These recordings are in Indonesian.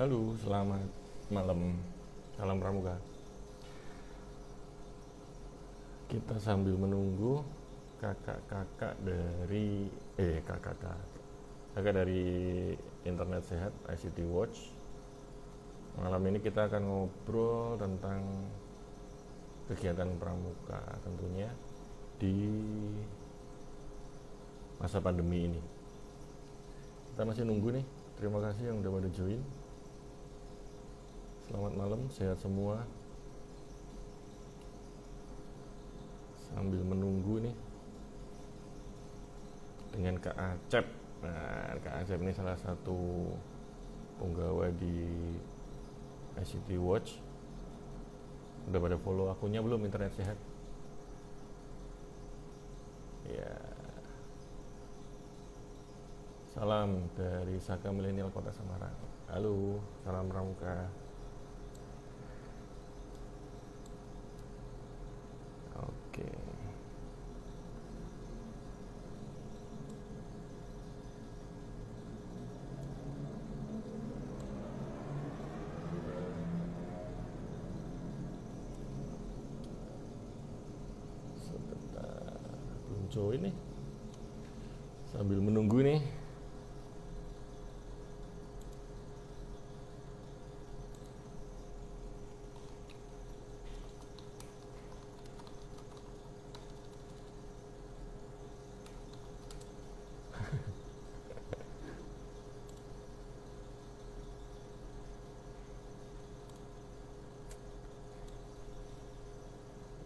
Halo, selamat malam. Salam Pramuka. Kita sambil menunggu kakak-kakak dari kakak dari Internet Sehat ICT Watch. Malam ini kita akan ngobrol tentang kegiatan pramuka tentunya di masa pandemi ini. Kita masih nunggu nih. Terima kasih yang udah pada join. Selamat malam, sehat semua. Sambil menunggu nih dengan Kak Acep. Nah, Kak Acep ini salah satu penggawa di ICT Watch. Udah pada follow akunnya belum Internet Sehat? Ya, salam dari Saka Milenial Kota Semarang. Halo, salam Pramuka. Oke, sebentar. Belum join nih. Sambil menunggu nih.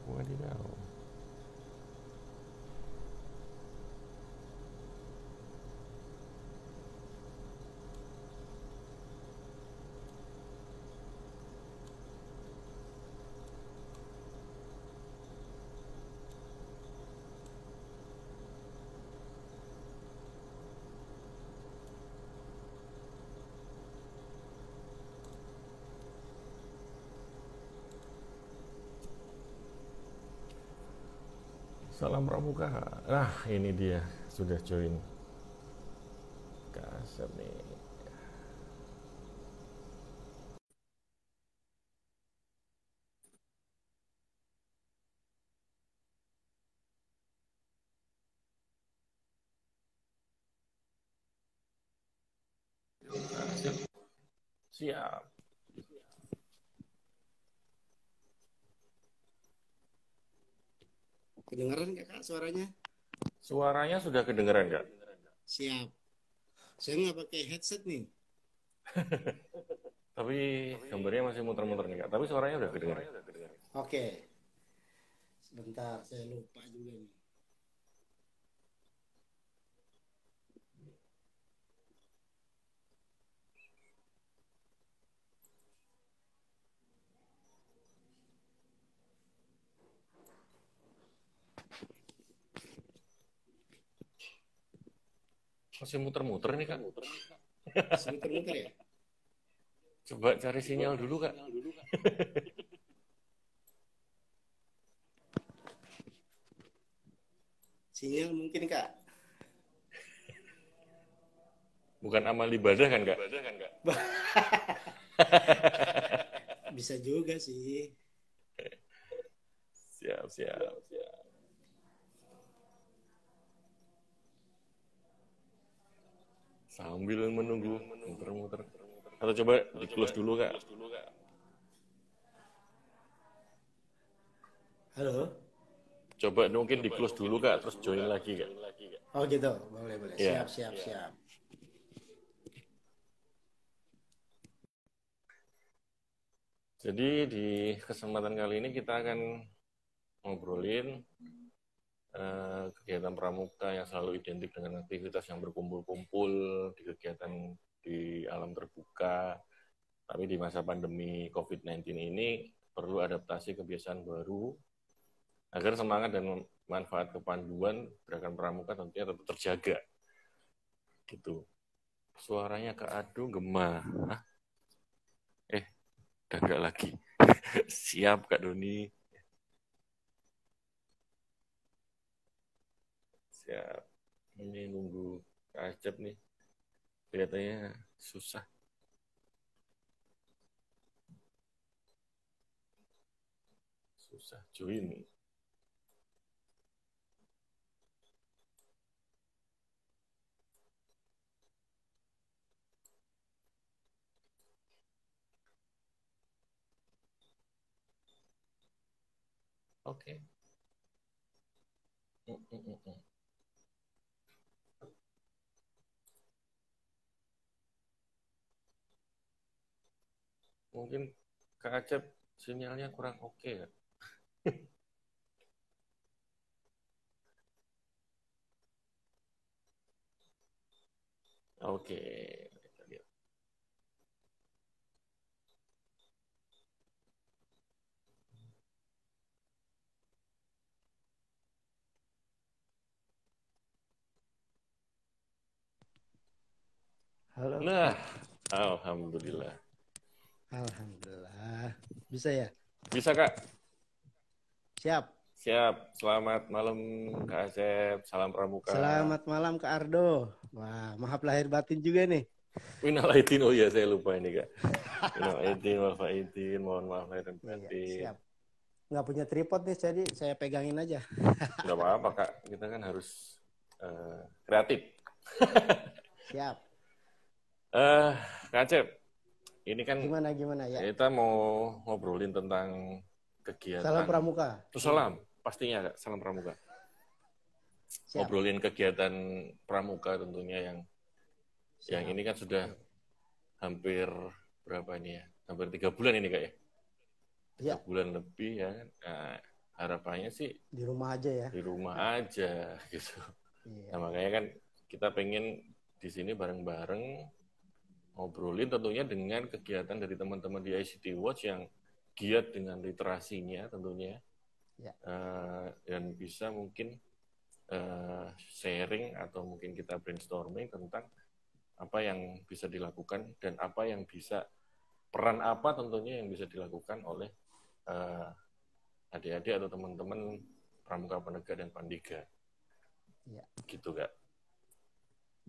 Wadidaw. Salam Pramuka. Nah, ini dia sudah join. Kak Acep nih. Siap. Kedengaran nggak Kak suaranya? Suaranya sudah kedengeran, Kak? Siap. Saya nggak pakai headset nih. Tapi gambarnya masih muter-muter nih, Kak. Tapi suaranya udah kedengeran. Oke, sebentar saya lupa juga nih. Masih muter-muter nih, Kak. Masih muter-muter ya? Coba cari sinyal dulu, Kak. Sinyal mungkin Kak. Bukan amal ibadah kan, Kak? Bisa juga sih. Siap, siap. Sambil menunggu, muter-muter. Atau coba di-close dulu, Kak. Halo? Coba mungkin di-close dulu, Kak. Terus join lagi, Kak. Oh gitu, boleh boleh. Siap Ya. siap siap. Jadi di kesempatan kali ini kita akan ngobrolin kegiatan pramuka yang selalu identik dengan aktivitas yang berkumpul-kumpul di kegiatan di alam terbuka. Tapi di masa pandemi COVID-19 ini perlu adaptasi kebiasaan baru agar semangat dan manfaat kepanduan gerakan pramuka tentunya tetap terjaga. Gitu. Suaranya Kak Adu gema. Hah? Udah enggak lagi. Siap Kak Doni. Siap. Ini nunggu Kak Acep nih. Kelihatannya susah. susah join. Oke. Mungkin Kak Acep sinyalnya kurang oke ya. Oke. Halo, Nah, Kak. alhamdulillah. Alhamdulillah. Bisa ya? Bisa Kak? Siap. Siap. Selamat malam Kak Acep. Salam Pramuka. Selamat malam, Kak Ardo. Wah, maaf lahir batin juga nih. Minal aidin, oh iya saya lupa ini Kak. Minal aidin, wal faizin, mohon maaf lahir dan Iya, batin. siap. Nggak punya tripod nih, jadi saya pegangin aja. Nggak apa-apa Kak, kita kan harus kreatif. Siap. Kak Acep, ini kan Gimana ya? kita mau ngobrolin tentang Salam kegiatan. pramuka. Salam, pastinya Kak, salam Pramuka. Siap. Ngobrolin kegiatan Pramuka tentunya yang ini kan sudah hampir berapa ini ya? Hampir 3 bulan ini Kak ya? 3 bulan lebih ya kan. Nah, harapannya sih di rumah aja ya. Di rumah aja gitu. Iya. Nah, makanya kan kita pengen di sini bareng-bareng ngobrolin tentunya dengan kegiatan dari teman-teman di ICT Watch yang giat dengan literasinya tentunya. Ya. Dan bisa mungkin sharing atau mungkin kita brainstorming tentang apa yang bisa dilakukan dan apa yang bisa, peran apa tentunya yang bisa dilakukan oleh adik-adik atau teman-teman Pramuka Penegak dan Pandiga. Ya. Gitu Kak.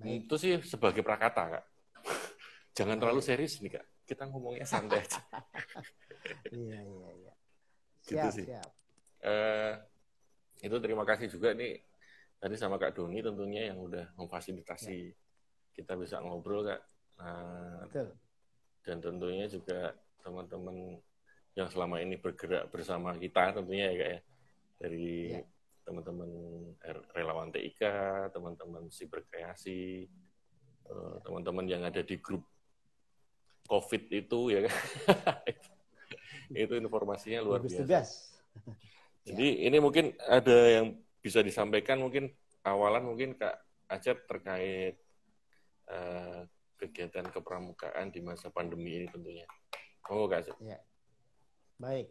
Baik. Itu sih sebagai prakata Kak. Jangan terlalu serius nih Kak. Kita ngomongnya santai aja. Iya. Gitu Siap, sih. siap. Itu terima kasih juga nih tadi sama Kak Doni tentunya yang udah memfasilitasi kita bisa ngobrol Kak. Betul. Dan tentunya juga teman-teman yang selama ini bergerak bersama kita tentunya ya Kak ya. Dari teman-teman relawan TIK, teman-teman Siberkreasi, teman-teman yang ada di grup COVID itu ya kan. Itu informasinya luar biasa. Jadi ini mungkin ada yang bisa disampaikan mungkin awalan mungkin Kak Acep terkait kegiatan kepramukaan di masa pandemi ini tentunya. Monggo Kak Acep. Ya. Baik.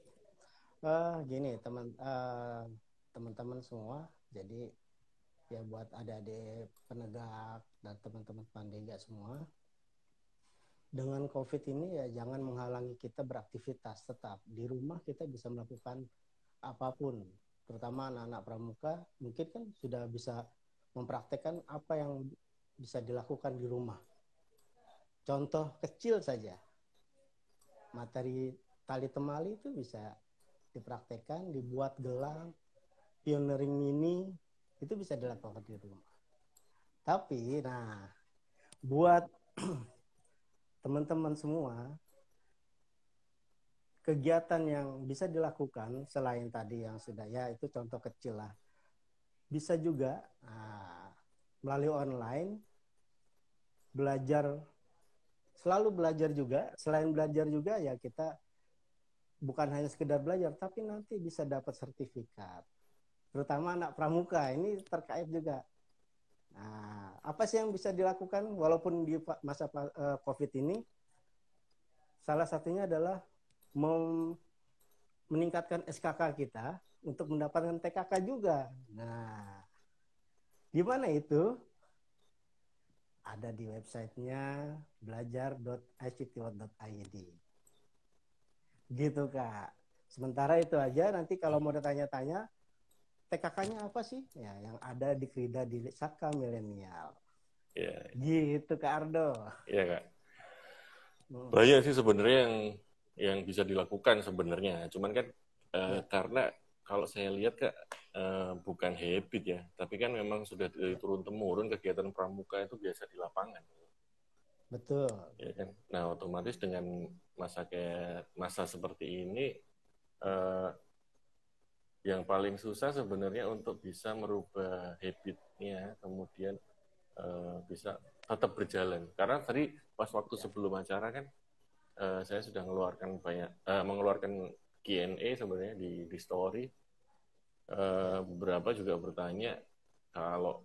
Gini teman-teman semua, jadi ya buat adik-adik penegak dan teman-teman Pandiga semua, dengan COVID ini ya jangan menghalangi kita beraktivitas. Tetap di rumah kita bisa melakukan apapun, terutama anak-anak pramuka mungkin kan sudah bisa mempraktekkan apa yang bisa dilakukan di rumah. Contoh kecil saja, materi tali temali itu bisa dipraktekkan, dibuat gelang, pioneering mini, itu bisa dilakukan di rumah. Tapi, buat teman-teman semua, kegiatan yang bisa dilakukan selain tadi yang sudah ya itu contoh kecil lah. Bisa juga melalui online, selalu belajar juga. Selain belajar juga ya kita bukan hanya sekedar belajar, tapi nanti bisa dapat sertifikat. Terutama anak pramuka, ini terkait juga. Apa sih yang bisa dilakukan walaupun di masa COVID ini? Salah satunya adalah meningkatkan SKK kita untuk mendapatkan TKK juga. Gimana itu? Ada di websitenya belajar.ictwatch.id. Gitu Kak. Sementara itu aja, nanti kalau mau tanya-tanya, TKK-nya apa sih? Ya, yang ada di Krida di Saka Milenial. Ya. Gitu Kak Ardo. Iya Kak. Banyak sih sebenarnya yang bisa dilakukan sebenarnya. Cuman kan Karena kalau saya lihat Kak, bukan habit ya, tapi kan memang sudah turun-temurun kegiatan pramuka itu biasa di lapangan. Betul. Ya kan? Nah, otomatis dengan masa seperti ini, yang paling susah sebenarnya untuk bisa merubah habitnya, kemudian bisa tetap berjalan. Karena tadi pas waktu sebelum acara kan, saya sudah mengeluarkan Q&A sebenarnya di story. Beberapa juga bertanya kalau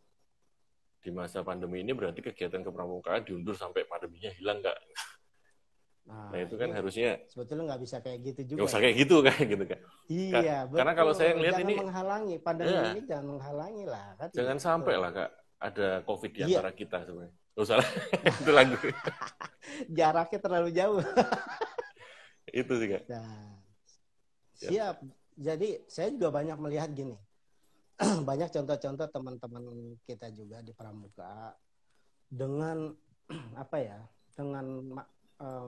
di masa pandemi ini berarti kegiatan kepramukaan diundur sampai pandeminya hilang nggak? Nah itu kan harusnya sebetulnya nggak bisa kayak gitu juga. Nggak usah kayak gitu kan, gitu kan? Iya, betul. Karena kalau saya ngelihat jangan ini menghalangi pandemi ini, jangan menghalangi lah. Kan jangan gitu. sampai lah Kak ada COVID di antara kita sebenarnya. Nggak usah lah, itu lagu. Jaraknya terlalu jauh. Itu sih Kak. Nah, siap. Jadi saya juga banyak melihat gini. Banyak contoh-contoh teman-teman kita juga di pramuka dengan apa ya, dengan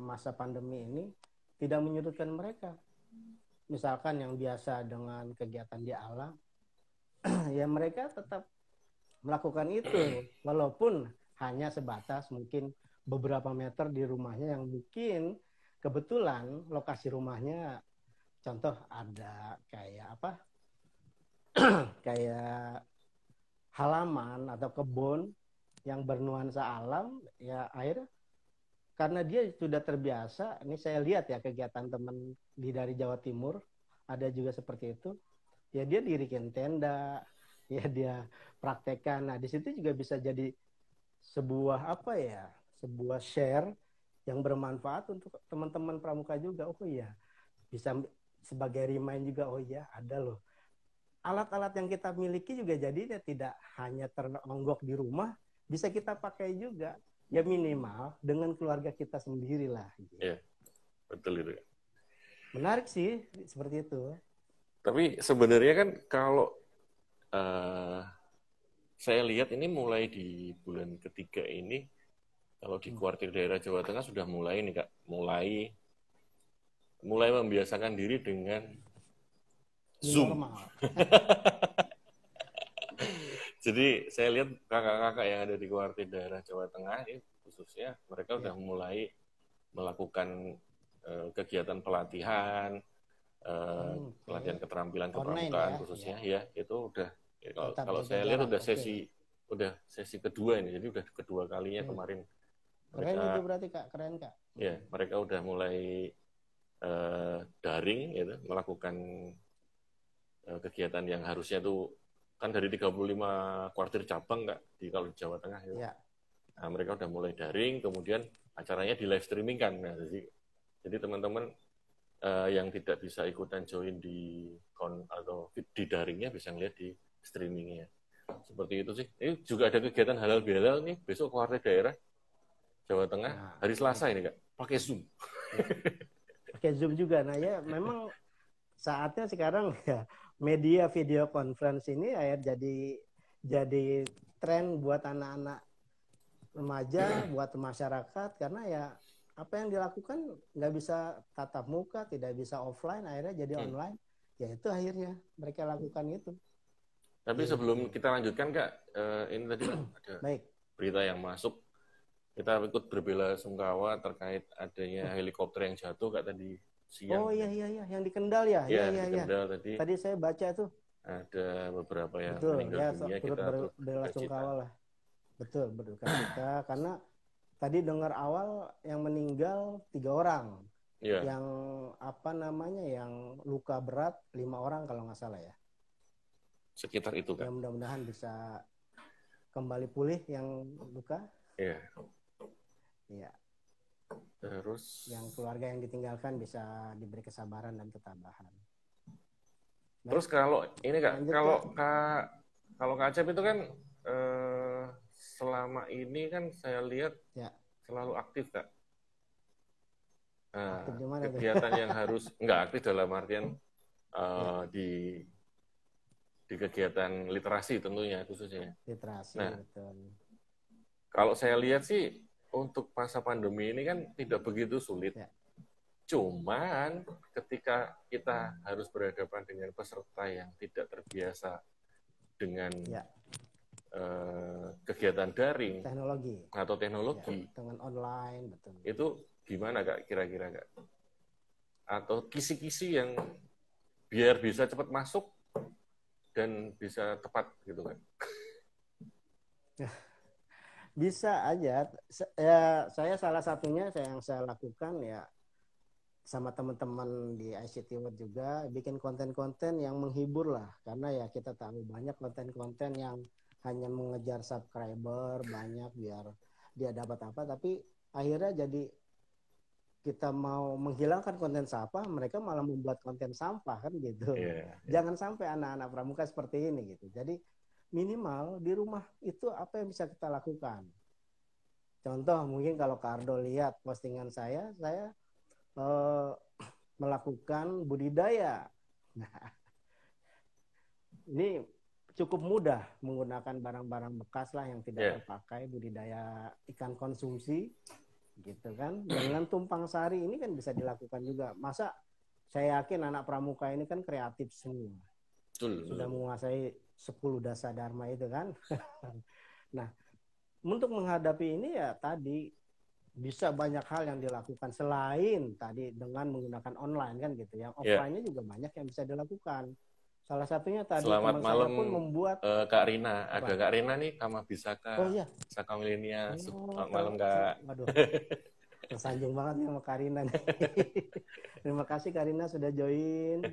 masa pandemi ini tidak menyurutkan mereka. Misalkan yang biasa dengan kegiatan di alam, ya mereka tetap melakukan itu, walaupun hanya sebatas mungkin beberapa meter di rumahnya yang mungkin kebetulan lokasi rumahnya, contoh ada kayak apa, kayak halaman atau kebun yang bernuansa alam, ya akhirnya karena dia sudah terbiasa. Ini saya lihat ya kegiatan teman dari Jawa Timur ada juga seperti itu. Ya dia dirikan tenda, ya dia praktekkan. Nah di situ juga bisa jadi sebuah apa ya, sebuah share yang bermanfaat untuk teman-teman pramuka juga. Oh iya, bisa sebagai remind juga. Oh iya, ada loh alat-alat yang kita miliki juga jadinya tidak hanya teronggok di rumah, bisa kita pakai juga. Ya minimal dengan keluarga kita sendiri lah. Iya, betul itu. Menarik sih seperti itu. Tapi sebenarnya kan kalau saya lihat ini mulai di bulan ketiga ini, kalau di kuartir daerah Jawa Tengah sudah mulai nih Kak, mulai membiasakan diri dengan Zoom. Jadi saya lihat kakak-kakak yang ada di kuartir daerah Jawa Tengah ini khususnya mereka sudah mulai melakukan kegiatan pelatihan, pelatihan keterampilan kepramukaan khususnya ya itu udah kalau saya lihat udah sesi kedua ini, jadi udah kedua kalinya kemarin. Keren itu berarti Kak, keren Kak. Ya mereka udah mulai daring gitu, melakukan kegiatan yang harusnya tuh kan dari 35 kuartir cabang Kak kalau di Jawa Tengah gitu. Ya. Nah, mereka udah mulai daring, kemudian acaranya di live streaming kan. Nah, jadi teman-teman yang tidak bisa ikutan join atau di daringnya bisa ngeliat di streamingnya. Seperti itu sih. Ini juga ada kegiatan halal bihalal nih besok kuartir daerah Jawa Tengah hari Selasa ini Kak, pakai Zoom. Pakai Zoom juga. Nah ya memang saatnya sekarang ya media video conference ini jadi tren buat anak-anak remaja, buat masyarakat, karena ya apa yang dilakukan nggak bisa tatap muka, tidak bisa offline, akhirnya jadi online. Ya itu akhirnya mereka lakukan itu. Tapi sebelum kita lanjutkan Kak, ini tadi ada berita yang masuk. Kita ikut berbela-sungkawa terkait adanya helikopter yang jatuh Kak tadi siang. Oh iya, yang di Kendal ya. Iya. Kendal tadi. Tadi saya baca itu. Ada beberapa yang meninggal dunia, kita berbela-sungkawa lah. Betul, berduka cita karena tadi dengar awal yang meninggal 3 orang. Yang yang luka berat 5 orang kalau nggak salah ya. Sekitar itu kan. Ya mudah-mudahan bisa kembali pulih yang luka. Iya. Terus yang keluarga yang ditinggalkan bisa diberi kesabaran dan ketabahan. Terus kalau ini Kak, kalau Kak Acep itu kan selama ini kan saya lihat selalu aktif Kak. Nah, kegiatan yang harus nggak aktif dalam artian di kegiatan literasi tentunya khususnya. Literasi, nah, betul. Kalau saya lihat sih untuk masa pandemi ini kan tidak begitu sulit. Cuman ketika kita harus berhadapan dengan peserta yang tidak terbiasa dengan kegiatan daring atau teknologi dengan online, betul. Itu gimana Kak kira-kira Kak? Atau kisi-kisi yang biar bisa cepat masuk dan bisa tepat gitu kan? Bisa aja. Ya, saya salah satunya yang saya lakukan ya sama teman-teman di ICT World juga bikin konten-konten yang menghibur lah, karena ya kita tahu banyak konten-konten yang hanya mengejar subscriber banyak biar dia dapat apa, tapi akhirnya jadi kita mau menghilangkan konten sampah, mereka malah membuat konten sampah kan gitu. Jangan sampai anak-anak pramuka seperti ini gitu. Jadi minimal di rumah itu apa yang bisa kita lakukan. Contoh mungkin kalau Kak Ardo lihat postingan saya melakukan budidaya. Nah, ini cukup mudah menggunakan barang-barang bekas lah yang tidak terpakai, budidaya ikan konsumsi gitu kan. Dengan tumpang sari ini kan bisa dilakukan juga. Masa saya yakin anak pramuka ini kan kreatif semua. Sudah menguasai 10 dasa dharma itu kan. Nah, untuk menghadapi ini ya tadi bisa banyak hal yang dilakukan selain tadi dengan menggunakan online kan gitu. Yang offline-nya juga banyak yang bisa dilakukan. Salah satunya tadi Selamat malam pun membuat Kak Rina. Ada Kak Rina nih, Kama Bisaka, Saka Milenial. Selamat malam Kak. Waduh, tersanjung banget nih sama Kak Rina nih. Terima kasih Kak Rina sudah join.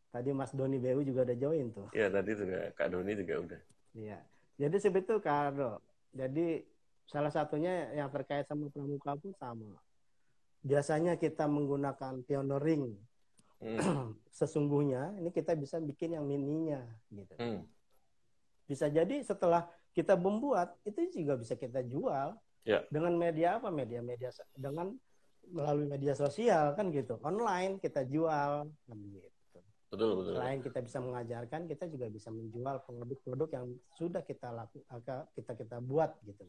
Tadi Mas Doni BU juga udah join tuh. Iya tadi juga Kak Doni juga udah. Iya. Jadi seperti itu Kak Ardo. Jadi salah satunya yang terkait sama pramuka pun sama. Biasanya kita menggunakan pioneering. Sesungguhnya ini kita bisa bikin yang mininya gitu. Bisa jadi setelah kita membuat itu juga bisa kita jual dengan media apa, media dengan melalui media sosial kan gitu, online kita jual kan gitu. Betul. Selain kita bisa mengajarkan, kita juga bisa menjual produk-produk yang sudah kita buat gitu.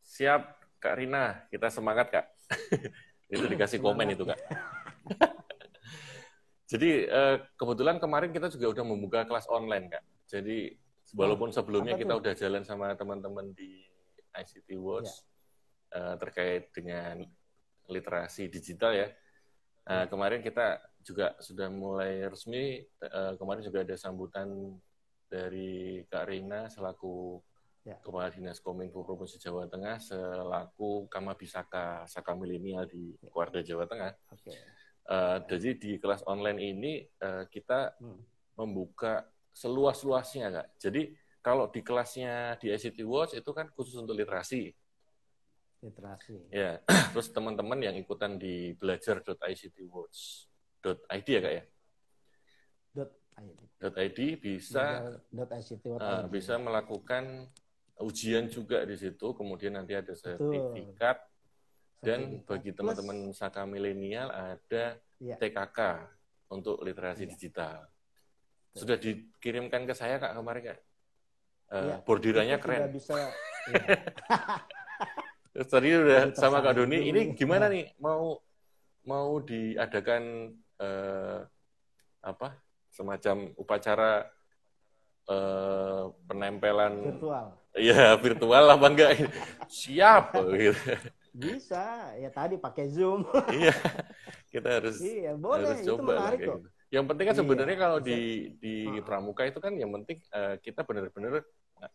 Siap Kak Rina, kita semangat Kak. Itu dikasih komen itu Kak. Jadi kebetulan kemarin kita juga udah membuka kelas online Kak. Jadi walaupun sebelumnya kita udah jalan sama teman-teman di ICT Watch terkait dengan literasi digital ya. Kemarin kita juga sudah mulai resmi, kemarin juga ada sambutan dari Kak Rina selaku Kepala Dinas Kominfo Provinsi Jawa Tengah selaku Kama Bisaka, Saka Milenial di Kuarda Jawa Tengah. Jadi di kelas online ini kita membuka seluas-luasnya Kak. Jadi kalau di kelasnya di ICT Watch itu kan khusus untuk literasi. Ya, terus teman-teman yang ikutan di belajar.ictwatch.id ya Kak ya? .id bisa melakukan ujian juga di situ, kemudian nanti ada sertifikat. Dan bagi teman-teman Saka Milenial ada TKK untuk literasi digital. Sudah dikirimkan ke saya Kak kemarin Kak. Bordirannya keren. Tadi udah sama Kak Doni. Ini gimana nih mau diadakan semacam upacara penempelan virtual. Iya, virtual apa enggak? Siap gitu. Bisa, ya tadi pakai Zoom. Iya, kita harus boleh, harus coba lah kayak gitu. Yang penting kan sebenarnya kalau di pramuka itu kan yang penting kita benar-benar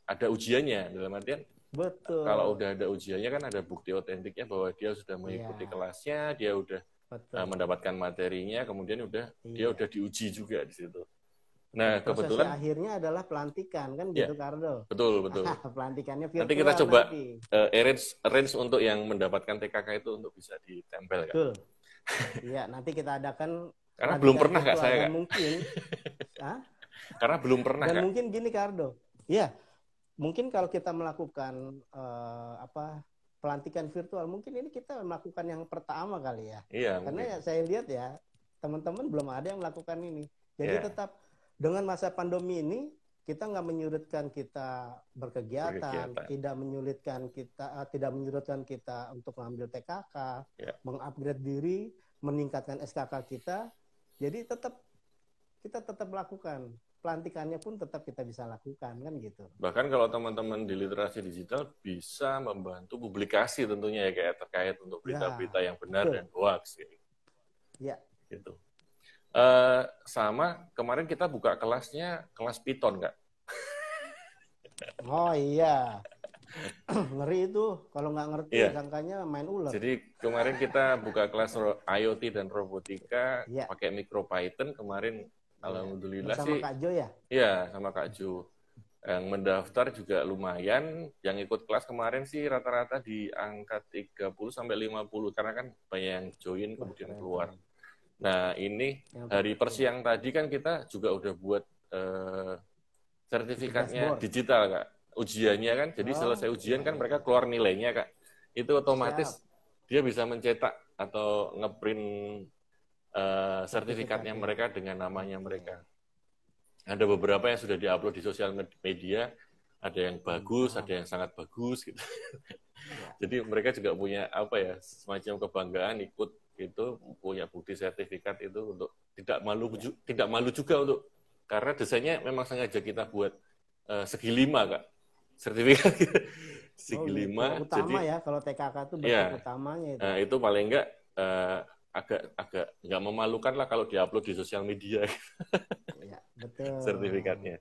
ada ujiannya, dalam artian betul. Kalau udah ada ujiannya kan ada bukti otentiknya bahwa dia sudah mengikuti kelasnya, dia udah mendapatkan materinya, kemudian dia udah diuji juga di situ. Nah, kebetulan akhirnya adalah pelantikan kan gitu Kardo. Betul. Pelantikannya virtual. Nanti kita coba arrange untuk yang mendapatkan TKK itu untuk bisa ditempel kan. Betul. Iya, nanti kita adakan karena belum pernah Kak saya Kak. Mungkin karena belum pernah dan Kak. Mungkin gini Kardo. Iya. Mungkin kalau kita melakukan pelantikan virtual, mungkin ini kita melakukan yang pertama kali ya. Iya. Karena saya lihat ya, teman-teman belum ada yang melakukan ini. Jadi tetap dengan masa pandemi ini kita nggak menyurutkan kita berkegiatan, tidak menyurutkan kita untuk mengambil TKK, mengupgrade diri, meningkatkan SKK kita. Jadi kita tetap lakukan. Pelantikannya pun tetap kita bisa lakukan kan gitu. Bahkan kalau teman-teman di literasi digital bisa membantu publikasi tentunya ya kayak terkait untuk berita-berita yang benar dan hoax gitu. Ya. Gitu. Sama kemarin kita buka kelasnya kelas Python Kak. Oh iya. Ngeri itu kalau nggak ngerti sangkanya main ular. Jadi kemarin kita buka kelas IoT dan robotika pakai MicroPython kemarin. Alhamdulillah sama sih. Kak Jo ya? Iya, sama Kak Jo. Yang mendaftar juga lumayan. Yang ikut kelas kemarin sih rata-rata di angka 30 sampai 50 karena kan banyak yang join kemudian keluar. Nah, ini hari persiang tadi kan kita juga udah buat sertifikatnya digital, Kak. Ujiannya kan, jadi selesai ujian kan mereka keluar nilainya, Kak. Itu otomatis dia bisa mencetak atau ngeprint sertifikatnya mereka dengan namanya mereka. Ada beberapa yang sudah diupload di sosial media, ada yang bagus, ada yang sangat bagus gitu. Jadi mereka juga punya apa ya, semacam kebanggaan ikut itu, punya bukti sertifikat itu untuk tidak malu juga untuk karena desainnya memang sengaja kita buat segi 5 Kak. Sertifikat segi 5. Utama jadi, ya kalau TKK itu bentuk utamanya itu. Itu paling enggak agak nggak memalukan lah kalau diupload di sosial media. Ya, betul. Sertifikatnya.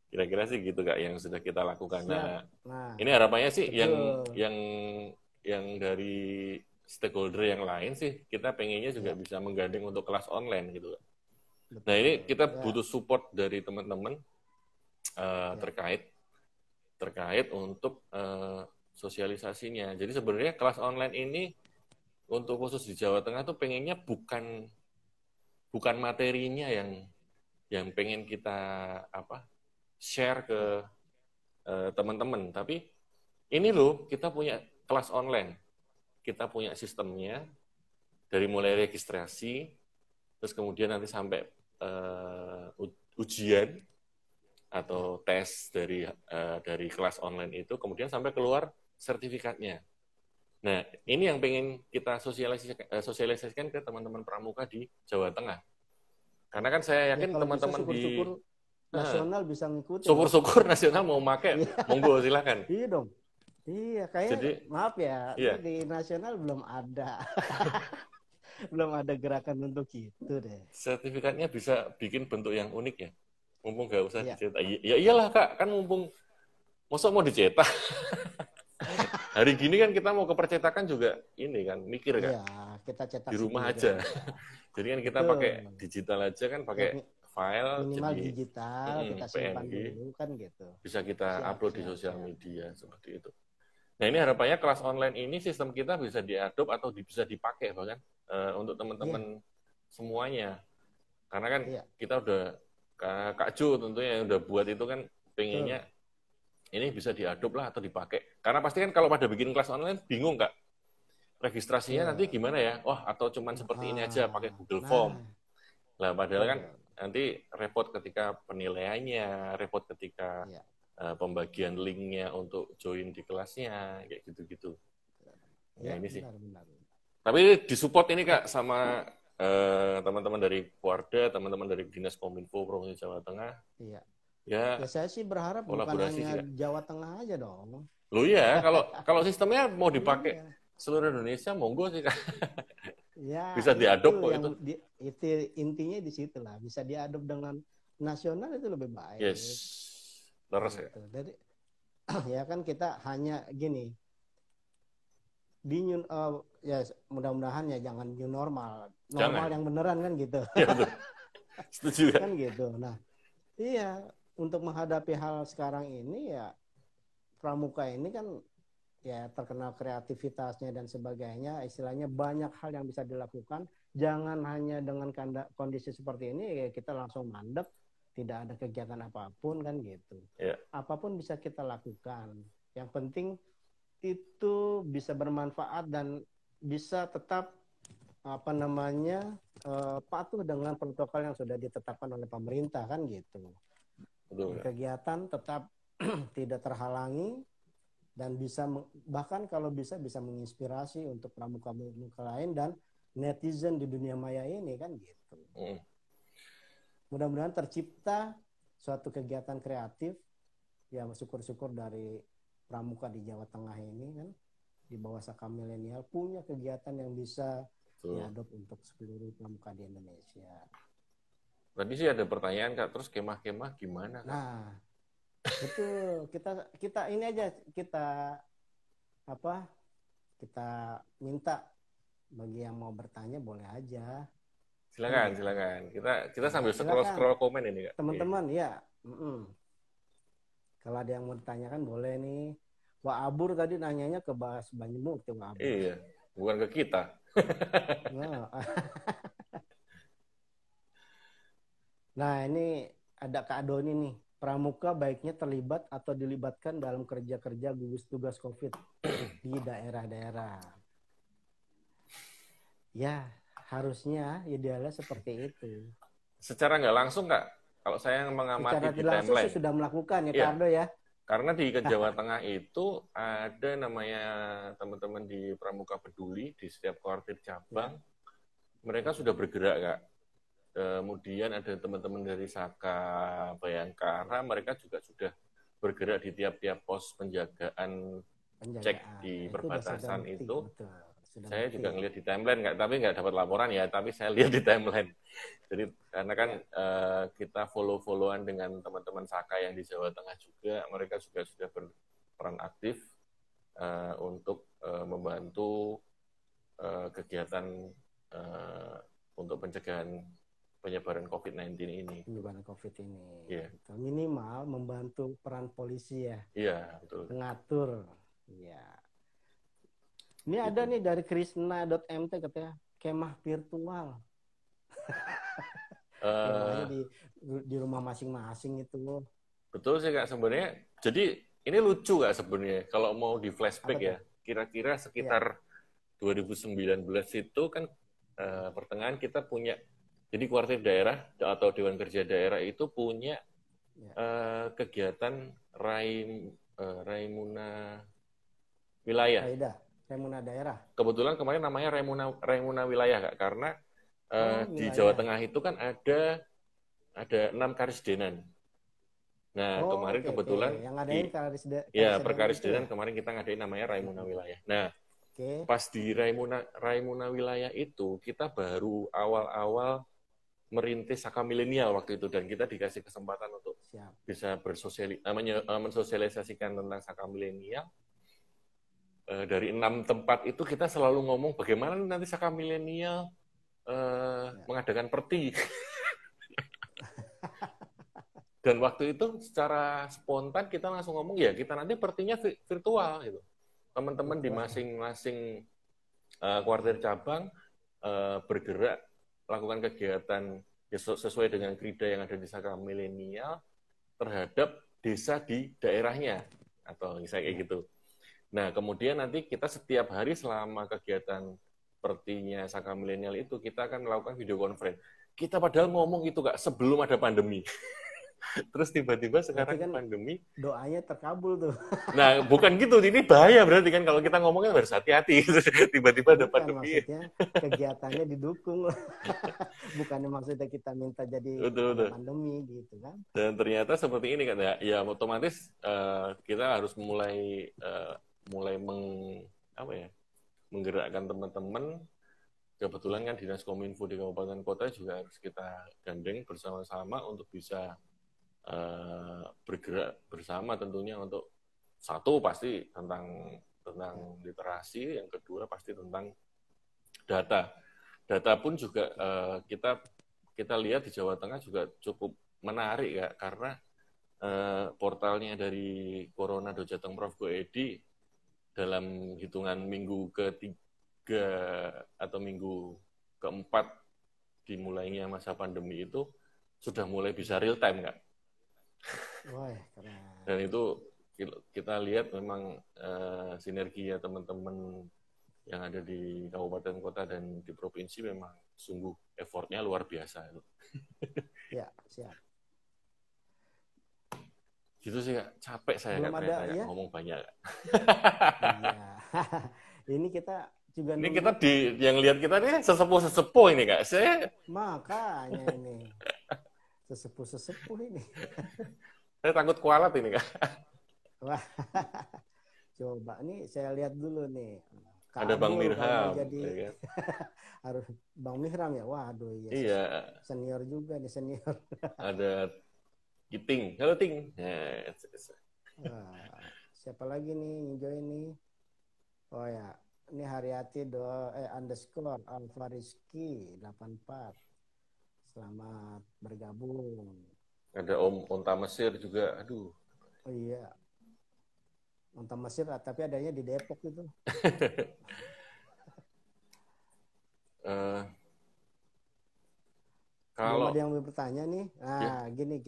Kira-kira sih gitu Kak yang sudah kita lakukan. Nah, ini harapannya sih yang dari stakeholder yang lain sih kita pengennya juga bisa menggandeng untuk kelas online gitu. Betul. Nah, ini kita butuh support dari teman-teman terkait untuk sosialisasinya. Jadi sebenarnya kelas online ini untuk khusus di Jawa Tengah tuh pengennya bukan materinya yang pengen kita share ke teman-teman, tapi ini loh kita punya kelas online, kita punya sistemnya dari mulai registrasi, terus kemudian nanti sampai ujian atau tes dari kelas online itu, kemudian sampai keluar sertifikatnya. Nah, ini yang pengen kita sosialisasikan ke teman-teman pramuka di Jawa Tengah. Karena kan saya yakin teman-teman di nasional bisa ngikutin. Syukur-syukur nasional mau pakai, monggo silakan. Iya dong. Iya, kayak maaf ya, di nasional belum ada. Belum ada gerakan untuk itu deh. Sertifikatnya bisa bikin bentuk yang unik ya. Mumpung nggak usah dicetak. Ya iyalah Kak, kan mumpung masa mau dicetak. Hari gini kan kita mau ke percetakan juga ini kan mikir kan. Iya, kita cetak di rumah aja. Jadi kan kita pakai digital aja kan, pakai file minimal jadi digital, kita simpan dulu kan gitu. Bisa kita upload di sosial media seperti itu. Nah, ini harapannya kelas online ini sistem kita bisa diadop atau bisa dipakai bahkan untuk teman-teman semuanya. Karena kan kita udah Kak Jo tentunya yang udah buat itu kan pengennya ini bisa diadop lah atau dipakai. Karena pasti kan kalau pada bikin kelas online bingung Kak. Registrasinya nanti gimana ya? Wah, atau cuman seperti ini aja pakai Google Form. Lah padahal kan nanti repot ketika penilaiannya, repot ketika pembagian linknya untuk join di kelasnya, kayak gitu-gitu. Ya, ini sih. Benar. Tapi disupport ini Kak sama teman-teman dari Kuarda, teman-teman dari Dinas Kominfo Provinsi Jawa Tengah. Iya. Ya saya sih berharap bukan hanya Jawa Tengah aja dong. Loh ya, kalau sistemnya mau dipakai seluruh Indonesia, monggo sih Kak. Ya, bisa diadop kok itu. Intinya di situ lah, bisa diadop dengan nasional itu lebih baik. Yes. Terus ya. Jadi ya kan kita hanya gini. Ya mudah-mudahan ya jangan new normal. Normal yang beneran kan gitu. Ya, betul. Setuju ya. Kan gitu. Nah, iya, untuk menghadapi hal sekarang ini ya pramuka ini kan ya terkenal kreativitasnya dan sebagainya, istilahnya banyak hal yang bisa dilakukan. Jangan hanya dengan kondisi seperti ini ya kita langsung mandek, tidak ada kegiatan apapun kan gitu. Yeah. Apapun bisa kita lakukan. Yang penting itu bisa bermanfaat dan bisa tetap patuh dengan protokol yang sudah ditetapkan oleh pemerintah kan gitu. Betul, kegiatan tetap tidak terhalangi dan bisa bahkan kalau bisa menginspirasi untuk pramuka-pramuka lain dan netizen di dunia maya ini kan gitu. Mudah-mudahan tercipta suatu kegiatan kreatif, ya syukur-syukur dari pramuka di Jawa Tengah ini kan, di bawah Saka Milenial punya kegiatan yang bisa diadop untuk seluruh pramuka di Indonesia. Tadi sih ada pertanyaan Kak, terus kemah-kemah gimana Kak? Nah, betul. Kita ini aja, kita minta bagi yang mau bertanya boleh aja. Silakan. Kita sambil scroll komen ini Kak. Teman-teman, ya. Kalau ada yang mau ditanyakan boleh nih. Wah Abur tadi nanyanya ke Bas Banyumukti, Wah Abur. Iya, bukan ke kita. Nah, ini ada Kak Doni nih. Pramuka baiknya terlibat atau dilibatkan dalam kerja-kerja gugus tugas COVID di daerah-daerah. Ya, harusnya idealnya seperti itu. Secara nggak langsung Kak, kalau saya mengamati secara di langsung timeline, sudah melakukan ya Kak Ardo ya. Karena di Jawa Tengah itu ada namanya teman-teman di Pramuka Peduli di setiap kuartir cabang, mereka sudah bergerak Kak. Kemudian ada teman-teman dari Saka Bayangkara, mereka juga sudah bergerak di tiap-tiap pos penjagaan. Cek di perbatasan itu. Saya juga ngelihat di timeline, tapi nggak dapat laporan ya, tapi saya lihat di timeline. Jadi karena kan kita follow-followan dengan teman-teman Saka yang di Jawa Tengah juga, mereka juga sudah berperan aktif untuk membantu kegiatan untuk pencegahan penyebaran COVID-19 ini. Penyebaran COVID ini. Yeah. Minimal membantu peran polisi ya. Iya, betul. Mengatur. Iya. Ini gitu. Ada nih dari Krisna.mt katanya kemah virtual. di rumah masing-masing itu loh. Betul sih Kak sebenarnya. Jadi ini lucu Kak sebenarnya kalau mau di flashback ya. Kira-kira sekitar 2019 itu kan pertengahan kita punya, jadi kuartir daerah atau Dewan Kerja Daerah itu punya kegiatan Raimuna Wilayah. Raimuna Daerah. Kebetulan kemarin namanya Raimuna Wilayah Kak, karena di Jawa Tengah itu kan ada 6 karisdenan. Nah, kemarin kebetulan yang ngadain perkarisdenan kemarin kita ngadain namanya Raimuna Wilayah. Nah, pas di Raimuna Wilayah itu kita baru awal-awal merintis Saka Milenial waktu itu, dan kita dikasih kesempatan untuk bisa mensosialisasikan tentang Saka Milenial. Dari 6 tempat itu kita selalu ngomong bagaimana nanti Saka Milenial mengadakan perti. Dan waktu itu secara spontan kita langsung ngomong ya kita nanti pertinya virtual gitu. Teman-teman di masing-masing kuartir cabang bergerak lakukan kegiatan sesuai dengan krida yang ada di Saka Milenial terhadap desa di daerahnya atau misalnya kayak gitu. Nah, kemudian nanti kita setiap hari selama kegiatan pertinya Saka Milenial itu kita akan melakukan video conference. Kita padahal ngomong itu Kak sebelum ada pandemi. Terus tiba-tiba sekarang kan pandemi. Doanya terkabul tuh. Nah, bukan gitu. Ini bahaya berarti kan kalau kita ngomongnya harus hati-hati. Tiba-tiba ada pandemi. Maksudnya kegiatannya didukung. Bukannya maksudnya kita minta jadi pandemi gitu kan. Dan ternyata seperti ini kan ya otomatis kita harus mulai menggerakkan teman-teman. Kebetulan kan Dinas Kominfo di Kabupaten Kota juga harus kita gandeng bersama-sama untuk bisa bergerak bersama tentunya untuk satu pasti tentang literasi, yang kedua pasti tentang data. Data pun juga kita lihat di Jawa Tengah juga cukup menarik ya, karena portalnya dari corona.jateng.prof.go.id dalam hitungan minggu ketiga atau minggu keempat dimulainya masa pandemi itu sudah mulai bisa real time Kak. Wah, keren. Dan itu kita lihat memang sinergi ya teman-teman yang ada di kabupaten kota dan di provinsi memang sungguh effortnya luar biasa. Ya, siap. Gitu sih Kak, capek saya Belum ada, ngomong banyak. Iya. Ini kita juga Ini nunggu. kita yang lihat kita nih sesepuh ini Kak. Makanya ini sesepuh ini. Saya takut kualat ini Kak. Wah, coba nih saya lihat dulu nih. Kak Ada Bang Abdul kalau mau Mirham, jadi ya kan? harus Bang Mihram ya. Waduh, iya Iya, senior juga nih senior. ada Giting. Halo Ting. Ya, Siapa lagi nih join nih? Oh ya, ini Haryati underscore Alfariski 84. Selamat bergabung. ada Om Onta Mesir juga. Aduh. Oh iya. Nonton Mesir tapi adanya di Depok itu. Belum ada yang mau bertanya nih. Nah, ya. gini.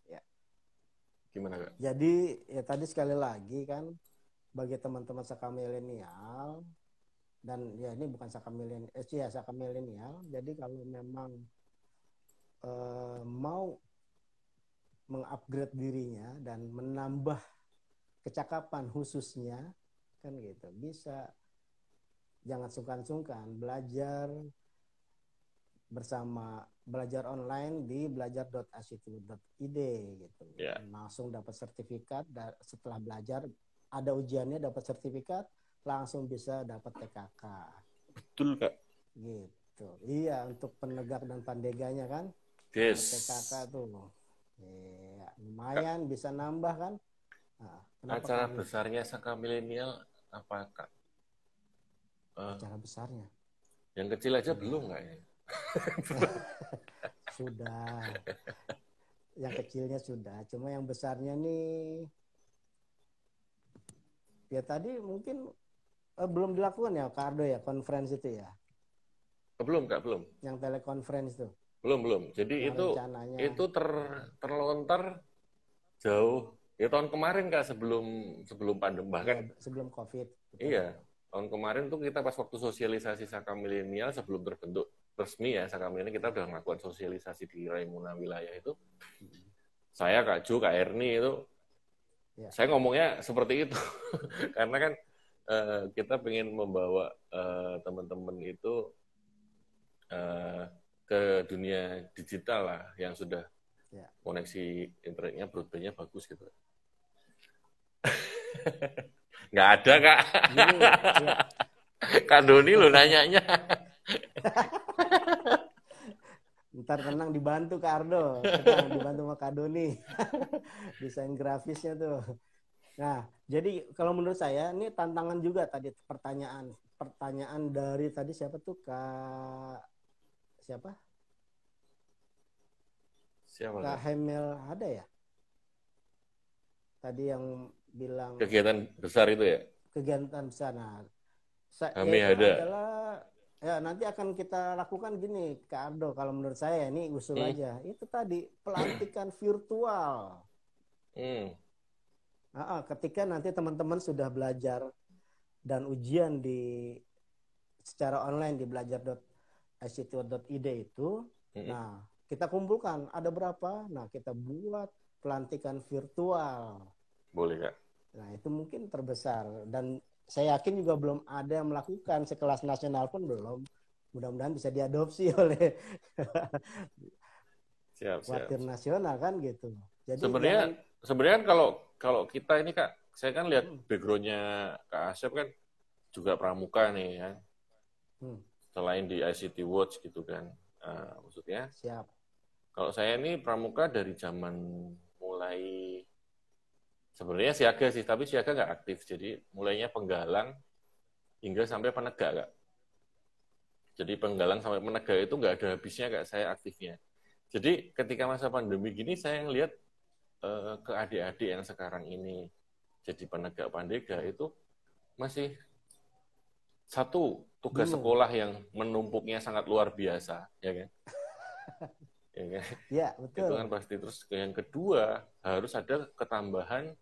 Ya. Gimana Kak? Jadi ya tadi sekali lagi kan bagi teman-teman Saka milenial dan ya ini bukan Saka milenial, Saka milenial. Jadi kalau memang mau mengupgrade dirinya dan menambah kecakapan khususnya kan gitu, bisa jangan sungkan-sungkan belajar online di belajar.act.id gitu. Yeah. Langsung dapat sertifikat, setelah belajar ada ujiannya dapat sertifikat, langsung bisa dapat TKK. Betul Kak. Gitu. Iya, untuk penegak dan pandeganya kan. Yes. TKK tuh. Ya, lumayan Kak. Bisa nambah kan. Nah, acara besarnya Saka milenial apa Kak? Acara besarnya. Yang kecil aja belum nggak ya? Sudah. Yang kecilnya sudah. Cuma yang besarnya nih. Ya tadi mungkin belum dilakukan ya Kak Ardo ya, conference itu ya? Belum Kak, belum. Yang teleconference itu? Belum. Jadi yang itu terlontar jauh. Ya tahun kemarin Kak, sebelum pandemi bahkan. Ya, sebelum COVID. Betul. Iya. Tahun kemarin tuh kita pas waktu sosialisasi Saka milenial sebelum terbentuk resmi ya Saka milenial, kita udah melakukan sosialisasi di Raimuna wilayah itu. Saya, Kak Jo, Kak Erni itu, ya. Saya ngomongnya seperti itu. Karena kan kita pengen membawa teman-teman itu ke dunia digital lah, yang sudah ya. Koneksi internetnya, broadbandnya bagus gitu. Nggak ada, Kak. Gini, ya. Kak Doni lo nanyanya. Ntar tenang dibantu Kak Ardo, tenang dibantu sama Kak Doni. Desain grafisnya tuh. Nah, jadi kalau menurut saya ini tantangan juga tadi pertanyaan dari tadi siapa tuh Kak siapa? Kak Hemel ada ya? Tadi yang bilang kegiatan besar itu ya? Kegiatan besar. Nah, kami ada. Adalah ya nanti akan kita lakukan gini Kak Ardo, kalau menurut saya ini usul aja. Itu tadi pelantikan virtual. Ketika nanti teman-teman sudah belajar dan ujian secara online di belajar.act.id itu, nah kita kumpulkan ada berapa, nah kita buat pelantikan virtual. Boleh Kak. Nah itu mungkin terbesar dan saya yakin juga belum ada yang melakukan, sekelas nasional pun belum. Mudah-mudahan bisa diadopsi oleh Watir nasional kan gitu. Jadi sebenarnya kalau kita ini Kak, saya kan lihat background-nya Kak Asep kan juga pramuka nih ya. Selain di ICT Watch gitu kan. Maksudnya. Siap. Kalau saya ini pramuka dari zaman mulai sebenarnya siaga sih, tapi siaga nggak aktif. Jadi mulainya penggalang hingga sampai penegak, Kak. Jadi penggalang sampai penegak itu nggak ada habisnya, Kak, saya aktifnya. Jadi ketika masa pandemi gini, saya ngelihat ke adik-adik yang sekarang ini jadi penegak pandega itu masih satu tugas sekolah yang menumpuknya sangat luar biasa, ya kan? Ya, betul. Itu kan pasti. Terus yang kedua, harus ada ketambahan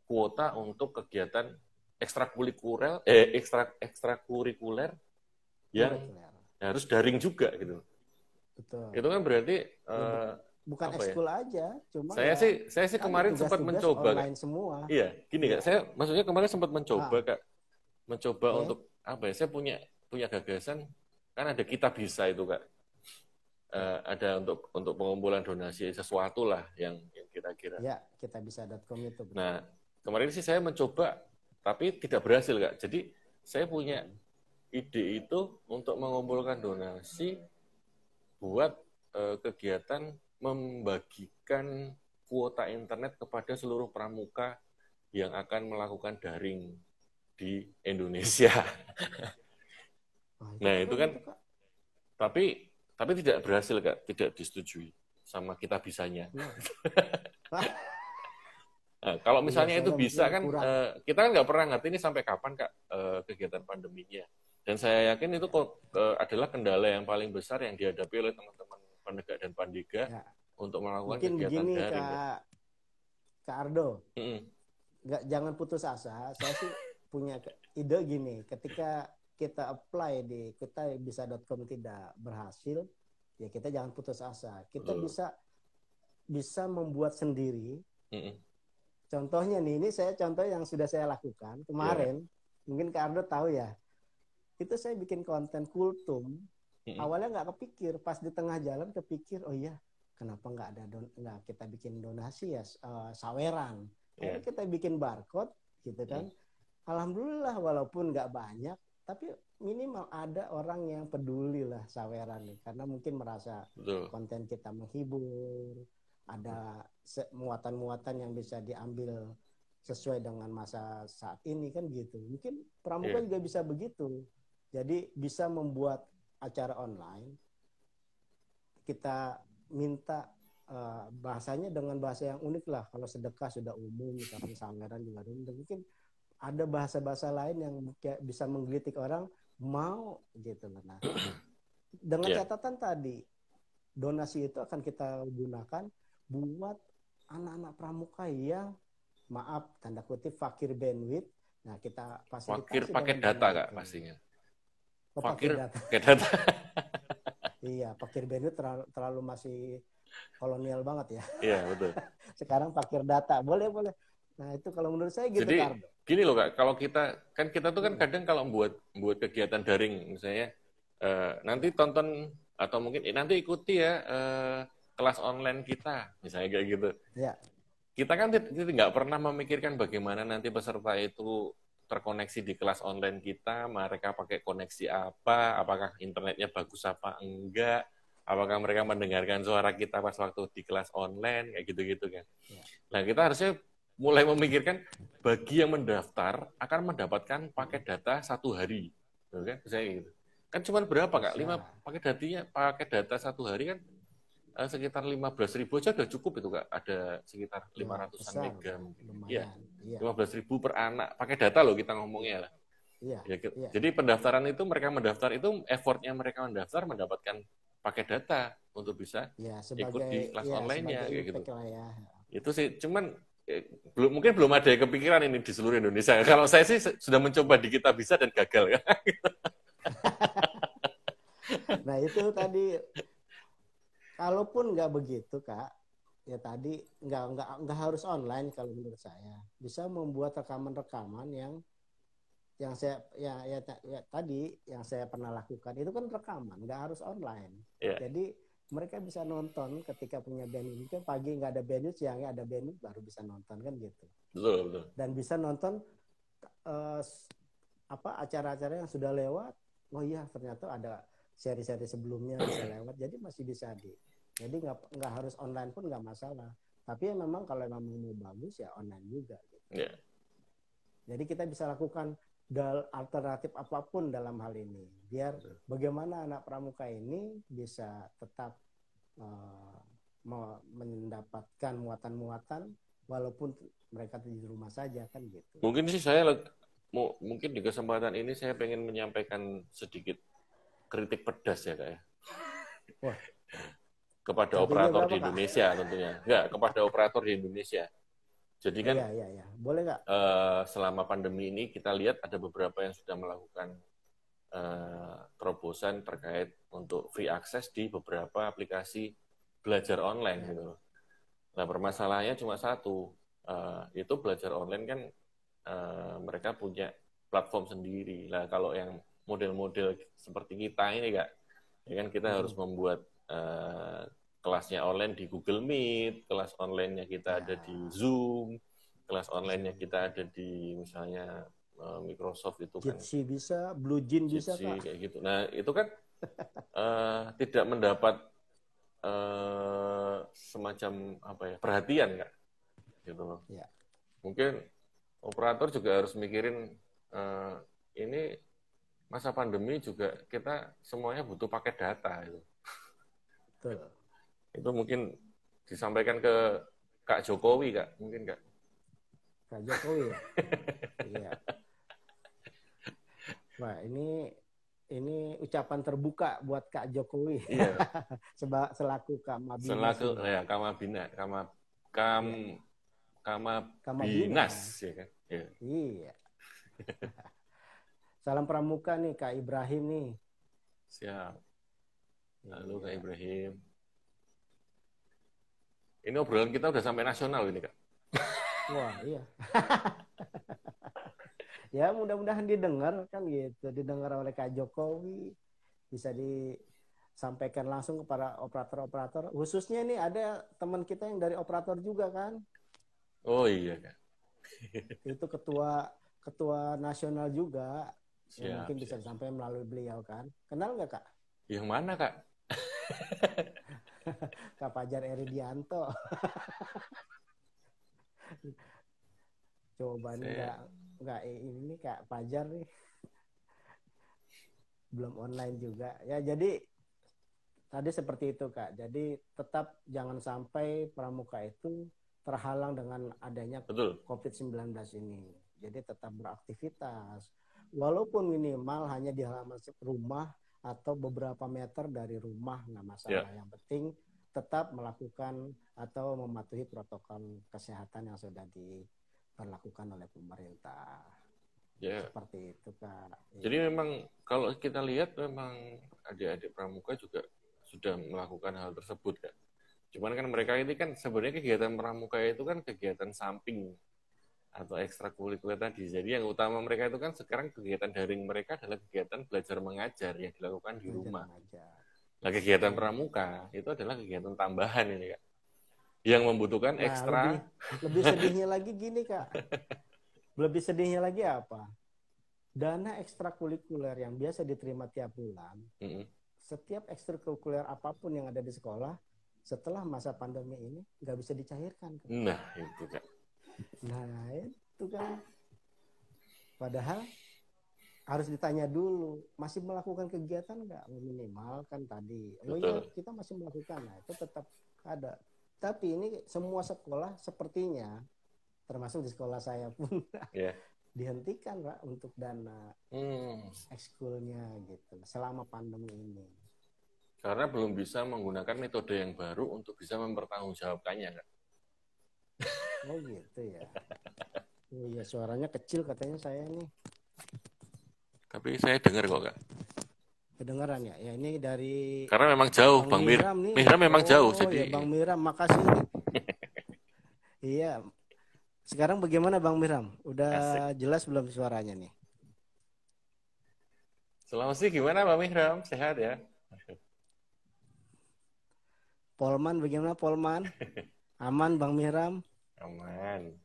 kuota untuk kegiatan ekstrakurikuler yang harus daring juga gitu. Betul. Itu kan berarti bukan ekskul aja, cuma saya sih kemarin sempat mencoba online semua. Iya, gini Kak, saya maksudnya kemarin sempat mencoba Kak. Mencoba untuk apa ya? Saya punya gagasan, kan ada Kita Bisa itu Kak. Ada untuk pengumpulan donasi sesuatu lah yang kira-kira. Ya, kitabisa.com itu. Betul. Nah, kemarin sih saya mencoba, tapi tidak berhasil Kak. Jadi saya punya ide itu untuk mengumpulkan donasi buat kegiatan membagikan kuota internet kepada seluruh pramuka yang akan melakukan daring di Indonesia. Nah, itu kan, tapi tidak berhasil Kak, tidak disetujui sama Kita Bisanya. Nah, kalau misalnya itu bisa kan, kita kan nggak pernah ngerti ini sampai kapan Kak kegiatan pandeminya. Dan saya yakin itu adalah kendala yang paling besar yang dihadapi oleh teman-teman penegak dan pandega ya, untuk melakukan mungkin kegiatan begini, daring. Kak Ardo, jangan putus asa. Saya sih punya ide gini, ketika kita apply di kitabisa.com tidak berhasil, ya kita jangan putus asa. Kita bisa membuat sendiri. Contohnya nih, ini saya contoh yang sudah saya lakukan kemarin. Mungkin Kak Ardo tahu ya. Itu saya bikin konten kultum. Awalnya nggak kepikir, pas di tengah jalan kepikir, oh iya, kenapa nggak kita bikin donasi ya, saweran. Akhirnya kita bikin barcode, gitu kan. Alhamdulillah walaupun nggak banyak, tapi minimal ada orang yang peduli lah saweran nih, karena mungkin merasa konten kita menghibur, ada muatan-muatan yang bisa diambil sesuai dengan masa saat ini kan gitu. Mungkin pramuka juga bisa begitu. Jadi bisa membuat acara online, kita minta bahasanya dengan bahasa yang unik lah. Kalau sedekah sudah umum, misalkan saweran juga umum. Mungkin ada bahasa-bahasa lain yang bisa menggelitik orang mau gitu. Nah, dengan catatan tadi, donasi itu akan kita gunakan buat anak-anak pramuka yang maaf tanda kutip fakir bandwidth. Nah, kita fasilitasi fakir pakai data Kak pastinya. Fakir pakai data. Iya, fakir bandwidth terlalu masih kolonial banget ya. Iya, betul. Sekarang fakir data. Boleh. Nah, itu kalau menurut saya gitu. Jadi, gini loh Kak, kalau kita tuh kan kadang kalau buat kegiatan daring misalnya nanti tonton atau mungkin nanti ikuti ya kelas online kita, misalnya kayak gitu. Ya. Kita kan nggak pernah memikirkan bagaimana nanti peserta itu terkoneksi di kelas online kita, mereka pakai koneksi apa, apakah internetnya bagus apa enggak, apakah mereka mendengarkan suara kita pas waktu di kelas online, kayak gitu-gitu kan. Ya. Nah, kita harusnya mulai memikirkan bagi yang mendaftar akan mendapatkan paket data 1 hari. Kan? Misalnya gitu. Kan cuma berapa Kak? 5 paket data 1 hari kan sekitar 15.000 aja udah cukup itu Kak. Ada sekitar 500-an mega mungkin. Iya. 15.000 per anak. Pakai data loh kita ngomongnya lah. Iya. Jadi pendaftaran itu mereka mendaftar itu effortnya mereka mendapatkan paket data untuk bisa ikut di kelas online-nya kayak gitu. Itu sih cuman mungkin belum ada yang kepikiran ini di seluruh Indonesia. Kalau saya sih sudah mencoba di Kita Bisa dan gagal ya. Nah itu tadi, kalaupun nggak begitu Kak, ya tadi nggak harus online kalau menurut saya. Bisa membuat rekaman-rekaman yang saya tadi yang saya pernah lakukan itu kan rekaman, nggak harus online. Jadi mereka bisa nonton ketika punya bandwidth. Mungkin pagi nggak ada bandwidth, siangnya ada bandwidth, baru bisa nonton kan gitu. Betul. Dan bisa nonton acara-acara yang sudah lewat. Oh iya, ternyata ada seri-seri sebelumnya bisa lewat. Jadi masih bisa jadi nggak harus online pun nggak masalah. Tapi memang kalau memang mau bagus ya online juga. Gitu. Yeah. Jadi kita bisa lakukan alternatif apapun dalam hal ini, biar bagaimana anak pramuka ini bisa tetap mendapatkan muatan-muatan walaupun mereka di rumah saja kan gitu. Mungkin sih mungkin di kesempatan ini saya pengen menyampaikan sedikit kritik pedas ya Kak ya. Wah. Kepada operator di Indonesia tentunya. Enggak, kepada operator di Indonesia. Jadi kan, iya. Boleh nggak? Selama pandemi ini kita lihat ada beberapa yang sudah melakukan terobosan terkait untuk free access di beberapa aplikasi belajar online gitu. Nah permasalahannya cuma satu, itu belajar online kan mereka punya platform sendiri. Lah kalau yang model-model seperti kita ini Kak, ya kan kita harus membuat kelasnya online di Google Meet, kelas online-nya kita ada di Zoom, kelas online-nya kita ada di misalnya Microsoft itu kan. Jitsi bisa, Blue Jean bisa Kak. Kayak gitu. Nah itu kan tidak mendapat semacam apa ya perhatian Kak, gitu loh. Ya. Mungkin operator juga harus mikirin ini masa pandemi juga kita semuanya butuh paket data itu. Betul. Itu mungkin disampaikan ke Kak Jokowi Kak, mungkin Kak. Kak Jokowi ya. Iya. Wah, ini ucapan terbuka buat Kak Jokowi. Iya. Selaku Kamabinas. Selaku ya Kamabina, Kamabinas ya kan. Iya. Iya. Salam pramuka nih Kak Ibrahim nih. Siap. Halo Kak Ibrahim. Ini obrolan kita udah sampai nasional ini Kak. Wah, iya. Ya mudah-mudahan didengar kan gitu, didengar oleh Kak Jokowi, bisa disampaikan langsung kepada operator-operator. Khususnya ini ada teman kita yang dari operator juga kan? Oh iya Kak. Itu ketua nasional juga. Siap, yang mungkin bisa disampaikan melalui beliau kan. Kenal nggak Kak? Yang mana Kak? Kak Fajar Eridianto. Coba nggak ini Kak Fajar nih. Belum online juga. Ya jadi tadi seperti itu Kak. Jadi tetap jangan sampai pramuka itu terhalang dengan adanya COVID-19 ini. Jadi tetap beraktivitas. Walaupun minimal hanya di halaman rumah atau beberapa meter dari rumah, nggak masalah. Yang penting tetap melakukan atau mematuhi protokol kesehatan yang sudah diperlakukan oleh pemerintah. Seperti itu Kak. Jadi memang kalau kita lihat memang adik-adik pramuka juga sudah melakukan hal tersebut Kak. Cuman kan mereka ini kan sebenarnya kegiatan pramuka itu kan kegiatan samping atau ekstrakurikuler tadi. Jadi yang utama mereka itu kan sekarang kegiatan daring mereka adalah kegiatan belajar mengajar yang dilakukan di rumah. Nah, kegiatan pramuka itu adalah kegiatan tambahan ini Kak. Yang membutuhkan ekstra. Lebih sedihnya lagi gini Kak. Lebih sedihnya lagi apa? Dana ekstrakurikuler yang biasa diterima tiap bulan, setiap ekstrakurikuler apapun yang ada di sekolah, setelah masa pandemi ini nggak bisa dicairkan. Kak. Nah, itu Kak. Nah, itu kan. Padahal harus ditanya dulu, masih melakukan kegiatan nggak? Minimal kan tadi. Oh iya, kita masih melakukan. Nah, itu tetap ada. Tapi ini semua sekolah sepertinya, termasuk di sekolah saya pun, dihentikan Pak untuk dana ekskulnya gitu selama pandemi ini. Karena belum bisa menggunakan metode yang baru untuk bisa mempertanggungjawabkannya, Kak. Oh gitu ya. Oh iya, suaranya kecil katanya saya nih. Tapi saya dengar kok, Kak. Kedengaran ya? Ya ini dari... Karena memang jauh, Bang Miram. Miram memang jauh. Jadi... ya Bang Miram, makasih. Iya. Sekarang bagaimana Bang Miram? Udah jelas belum suaranya nih? Selamat sih, gimana Bang Miram? Sehat ya? Polman, bagaimana Polman? Aman Bang Miram? Aman.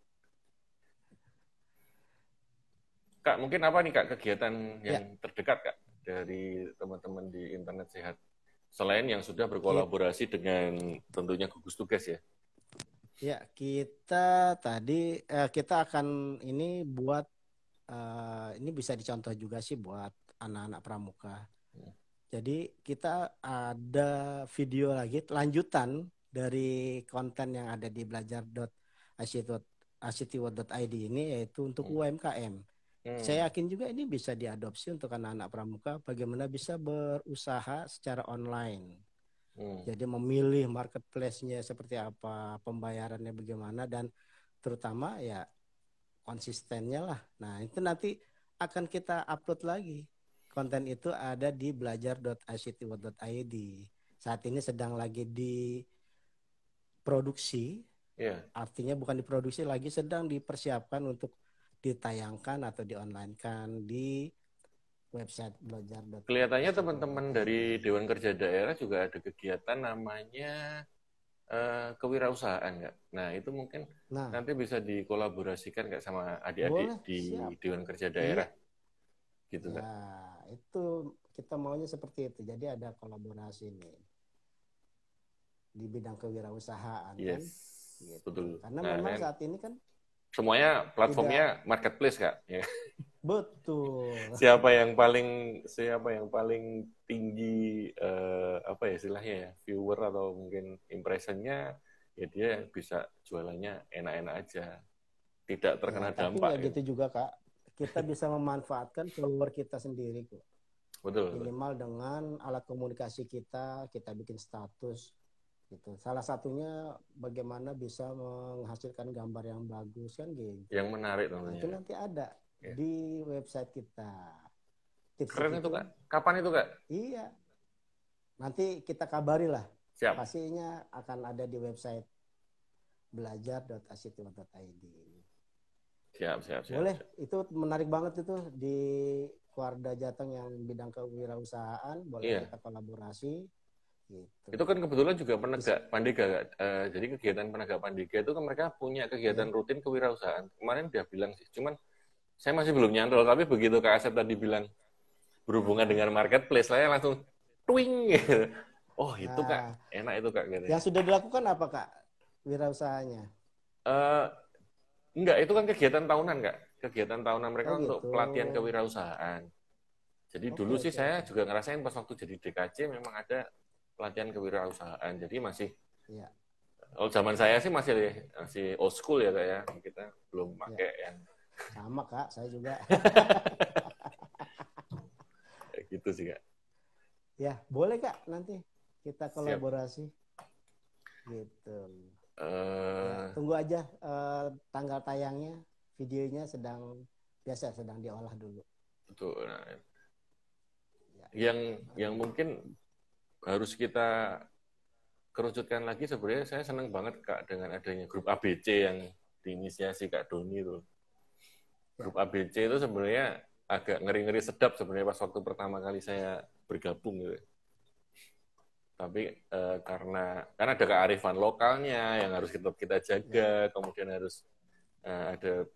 Kak, mungkin apa nih Kak kegiatan yang terdekat Kak dari teman-teman di Internet Sehat? Selain yang sudah berkolaborasi dengan tentunya gugus tugas ya? Ya, kita tadi kita akan ini buat ini bisa dicontoh juga sih buat anak-anak pramuka. Jadi kita ada video lagi lanjutan dari konten yang ada di belajar.ictworld.id ini yaitu untuk UMKM. Saya yakin juga ini bisa diadopsi untuk anak-anak pramuka bagaimana bisa berusaha secara online. Jadi memilih marketplace-nya seperti apa, pembayarannya bagaimana, dan terutama ya konsistennya lah. Nah itu nanti akan kita upload lagi. Konten itu ada di belajar.ictworld.id. Saat ini sedang lagi diproduksi. Artinya bukan diproduksi lagi, sedang dipersiapkan untuk ditayangkan atau di-online-kan di website belajar. Kelihatannya teman-teman dari Dewan Kerja Daerah juga ada kegiatan namanya kewirausahaan nggak? Nah itu mungkin Nah, nanti bisa dikolaborasikan nggak sama boleh, adik-adik di siap. Dewan Kerja Iya, Daerah gitu ya nggak? itu kita maunya seperti itu. Jadi ada kolaborasi nih di bidang kewirausahaan kan, Yes, gitu. betul. Karena Nah memang kan saat ini kan semuanya tidak platformnya marketplace kak. Ya. betul. Siapa yang paling tinggi apa ya istilahnya ya viewer atau mungkin impressionnya ya dia bisa jualannya enak-enak aja, tidak Ya, terkena tapi dampak nggak gitu. gitu juga, Kak. Kita bisa memanfaatkan follower kita sendiri kok. Betul, betul. Minimal dengan alat komunikasi kita bikin status gitu. Salah satunya bagaimana bisa menghasilkan gambar yang bagus kan gitu. Yang menarik Nah, tentunya. itu nanti ada Ya. di website kita. Keren Tips-tips itu itu kak. Kapan itu kak? iya. Nanti kita kabari lah. Siap, Pastinya akan ada di website belajar.asitiwa.id. siap, siap, siap, Boleh, siap. itu menarik banget itu di Warda Jateng yang bidang kewirausahaan, boleh Iya. kita kolaborasi gitu. Itu kan kebetulan juga penegak Pandega kak. Jadi kegiatan penegak Pandega itu kan mereka punya kegiatan Ya. rutin kewirausahaan. Kemarin dia bilang sih, cuman saya masih belum nyantol. Tapi begitu Kak Asep tadi bilang berhubungan Nah, dengan marketplace, saya langsung twing gitu. Oh itu kak, nah, enak itu kak gitu. yang sudah dilakukan apa Kak wirausahanya? Uh, enggak, itu kan kegiatan tahunan kak. Kegiatan tahunan mereka Oh untuk gitu. pelatihan kewirausahaan. Jadi dulu Oke, sih oke, saya oke. juga ngerasain pas waktu jadi DKC memang ada pelatihan kewirausahaan. Jadi masih, Ya, kalau zaman saya sih masih old school ya kak ya. Kita belum ya. pakai yang Sama Kak, saya juga. gitu sih kak. Ya, boleh Kak, nanti kita Siap. kolaborasi. Gitu. Ya, Uh, tunggu aja tanggal tayangnya, videonya sedang diolah dulu. betul. Nah, Ya. yang mungkin harus kita kerucutkan lagi sebenarnya saya senang banget Kak dengan adanya grup ABC yang diinisiasi Kak Doni itu. Grup ABC itu sebenarnya agak ngeri-ngeri sedap sebenarnya pas waktu pertama kali saya bergabung gitu. Tapi karena ada kearifan lokalnya yang harus kita jaga, kemudian harus ada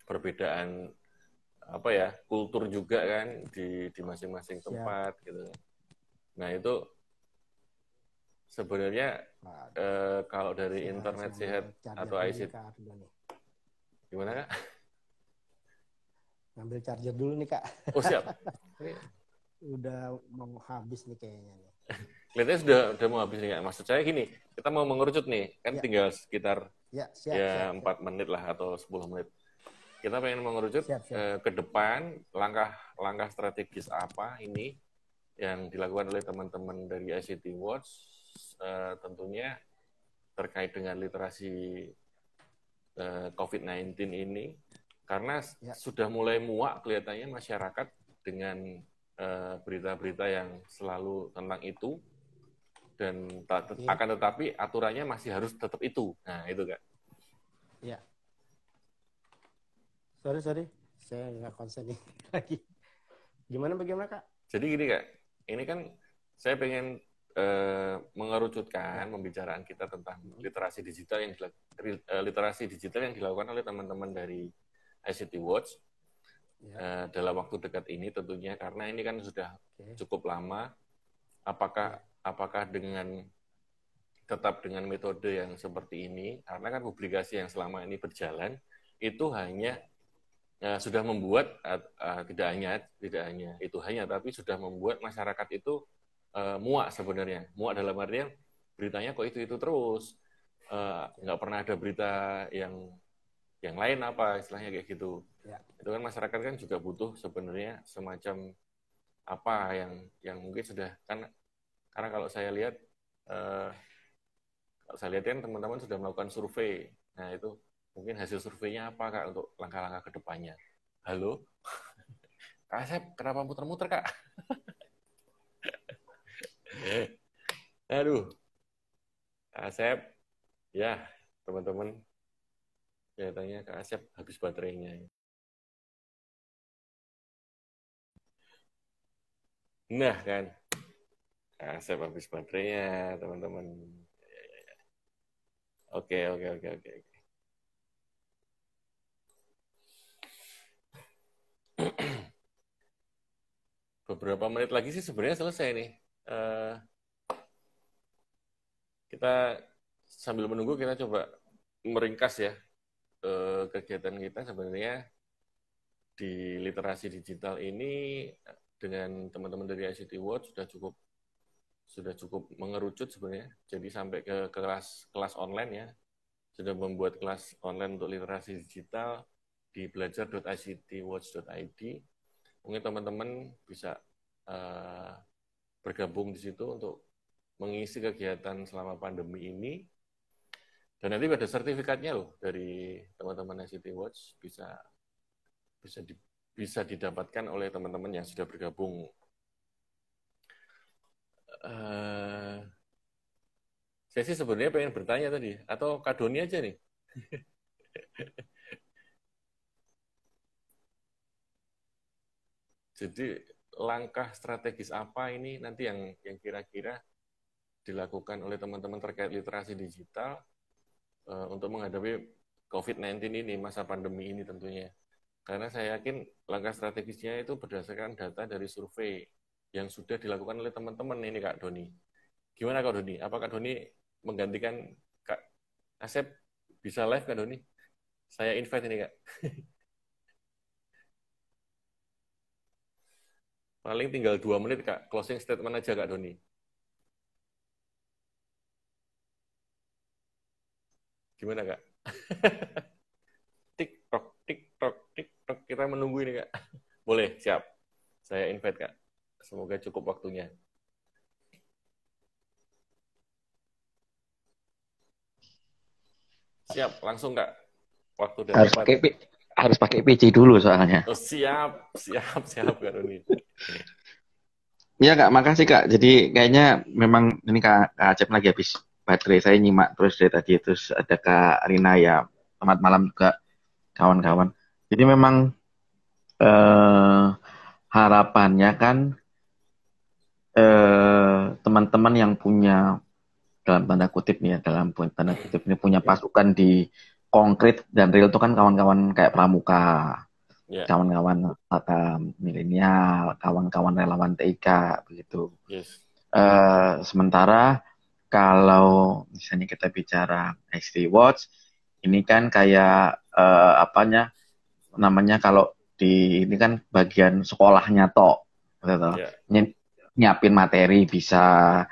perbedaan apa ya kultur juga kan di masing-masing tempat gitu. Nah itu sebenarnya kalau dari Saya harus internet sehat ngambil charger atau dulu nih ICT Kak Ardo nih. gimana kak? Ngambil charger dulu nih Kak. Oh siap. Udah mau habis nih kayaknya nih. Kelihatannya sudah mau habis nih kak. Maksud saya gini, kita mau mengerucut nih, kan Ya. tinggal sekitar siap. 4 menit lah atau 10 menit. Kita pengen mengerucut Siap. ke depan langkah strategis apa ini yang dilakukan oleh teman-teman dari ICT Watch tentunya terkait dengan literasi COVID-19 ini karena sudah mulai muak kelihatannya masyarakat dengan berita-berita yang selalu tentang itu dan akan tetapi aturannya masih harus tetap itu. Nah, itu Kak. Ya. Sorry. Saya nggak konsen nih lagi. Bagaimana Kak? Jadi gini Kak, ini kan saya pengen mengerucutkan pembicaraan kita tentang literasi digital yang dilakukan oleh teman-teman dari ICT Watch dalam waktu dekat ini tentunya karena ini kan sudah cukup lama. Apakah dengan tetap dengan metode yang seperti ini karena kan publikasi yang selama ini berjalan itu hanya sudah membuat tidak hanya itu tapi sudah membuat masyarakat itu muak sebenarnya. Muak dalam artian beritanya kok itu terus. Nggak pernah ada berita yang lain apa istilahnya kayak gitu. Itu kan masyarakat kan juga butuh sebenarnya semacam apa yang mungkin sudah kan karena kalau saya lihat kan teman-teman sudah melakukan survei. Nah, itu mungkin hasil surveinya apa Kak untuk langkah-langkah ke depannya. Halo? Kak Asep, kenapa muter-muter Kak? Aduh, Asep, ya teman-teman, Kelihatannya Kak Asep habis baterainya. Nah kan, Kak Asep habis baterainya, teman-teman. Oke, oke, oke, oke. Beberapa menit lagi sih sebenarnya selesai nih. Kita sambil menunggu kita coba meringkas ya kegiatan kita sebenarnya di literasi digital ini dengan teman-teman dari ICT Watch sudah cukup mengerucut sebenarnya. Jadi sampai ke kelas online ya, sudah membuat kelas online untuk literasi digital di belajar.ictwatch.id. Mungkin teman-teman bisa bergabung di situ untuk mengisi kegiatan selama pandemi ini. Dan nanti ada sertifikatnya loh dari teman-teman ICT Watch bisa didapatkan oleh teman-teman yang sudah bergabung. Saya sih sebenarnya pengen bertanya tadi, atau Kak Doni aja nih. Jadi langkah strategis apa ini nanti yang kira-kira dilakukan oleh teman-teman terkait literasi digital untuk menghadapi COVID-19 ini, masa pandemi ini tentunya. Karena saya yakin langkah strategisnya itu berdasarkan data dari survei yang sudah dilakukan oleh teman-teman ini Kak Doni. Gimana Kak Doni? Apakah Kak Doni menggantikan Kak Asep? Bisa live Kak Doni? Saya invite ini Kak. Paling tinggal 2 menit Kak. Closing statement aja Kak Doni. Gimana Kak? Tik-tok, tik-tok, tik-tok. Kita menunggu ini Kak. Boleh, siap. Saya invite Kak. Semoga cukup waktunya. Siap, langsung Kak. Waktu dan harus tempat. Harus pakai PC dulu soalnya. Oh, siap Kak Doni. Iya Kak, makasih Kak. Jadi kayaknya memang ini Kak Acep lagi habis baterai, saya nyimak terus dari tadi, terus ada Kak Rina ya, selamat malam juga kawan-kawan. Jadi memang harapannya kan teman-teman yang punya, dalam tanda kutip nih ya, dalam tanda kutip ini punya pasukan di konkret dan real itu kan kawan-kawan kayak pramuka, kawan-kawan milenial, kawan-kawan relawan TIK begitu. Yes. Sementara kalau misalnya kita bicara ICT Watch, ini kan kayak namanya kalau di ini kan bagian sekolahnya toh, gitu. Nyiapin materi bisa,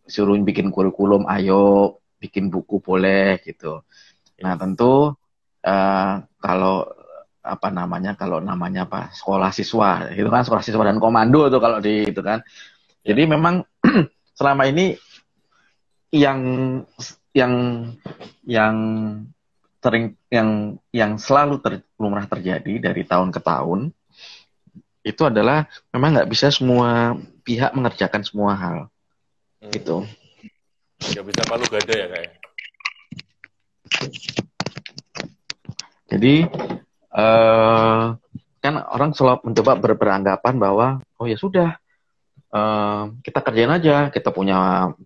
suruh bikin kurikulum, ayo bikin buku boleh gitu. Nah tentu kalau kalau namanya sekolah siswa itu kan sekolah siswa dan komando tuh kalau di itu kan. Jadi memang selama ini yang selalu lumrah terjadi dari tahun ke tahun itu adalah memang nggak bisa semua pihak mengerjakan semua hal gitu. Nggak bisa palu gada ya kayak. Jadi kan orang selalu mencoba beranggapan bahwa oh ya sudah, kita kerjain aja, kita punya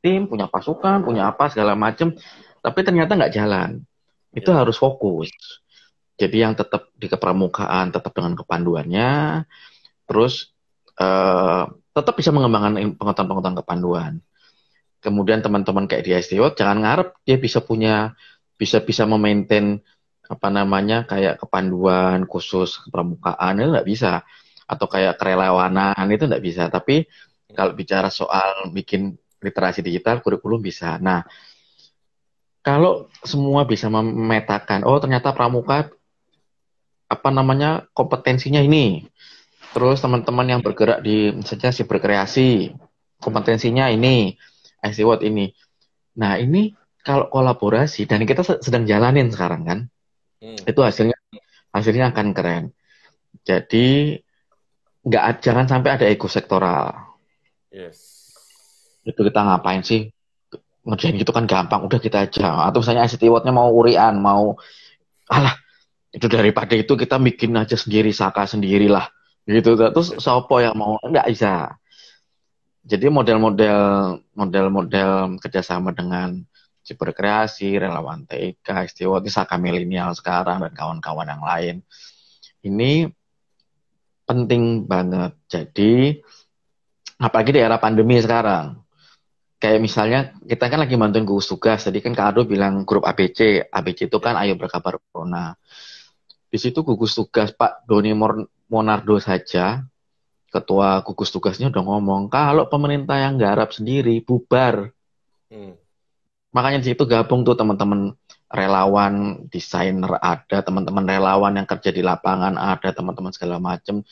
tim, punya pasukan, punya apa segala macam, tapi ternyata nggak jalan. Itu harus fokus. Jadi yang tetap di kepramukaan tetap dengan kepanduannya, terus tetap bisa mengembangkan pengetahuan kepanduan. Kemudian teman-teman kayak di STO jangan ngarep dia bisa memaintain kayak kepanduan khusus kepramukaan, itu nggak bisa, atau kayak kerelawanan itu nggak bisa. Tapi kalau bicara soal bikin literasi digital kurikulum bisa. Nah, kalau semua bisa memetakan, oh ternyata pramuka kompetensinya ini, terus teman-teman yang bergerak di misalnya si berkreasi kompetensinya ini, ICT Watch ini. Nah ini kalau kolaborasi dan kita sedang jalanin sekarang kan, itu hasilnya akan keren. Jadi jangan sampai ada ego sektoral. Yes. Itu kita ngapain sih ngerjain gitu kan gampang, udah kita aja. Atau misalnya ICT Award-nya mau urian, mau alah itu daripada itu kita bikin aja sendiri, Saka sendirilah gitu. Terus sopo yang mau, nggak bisa. Jadi model-model kerjasama dengan Ciber Kreasi, Relawan TK, Istiwa, Saka Milenial sekarang dan kawan-kawan yang lain ini penting banget. Jadi apalagi di era pandemi sekarang. Kayak misalnya kita kan lagi bantuin gugus tugas. Tadi kan Kak Ado bilang grup ABC. ABC itu kan Ayo Berkabar Corona. Di situ gugus tugas Pak Doni Monardo saja, ketua gugus tugasnya udah ngomong, kalau pemerintah yang garap sendiri, bubar. Makanya di situ gabung tuh teman-teman relawan, desainer ada, teman-teman relawan yang kerja di lapangan ada, teman-teman segala macam.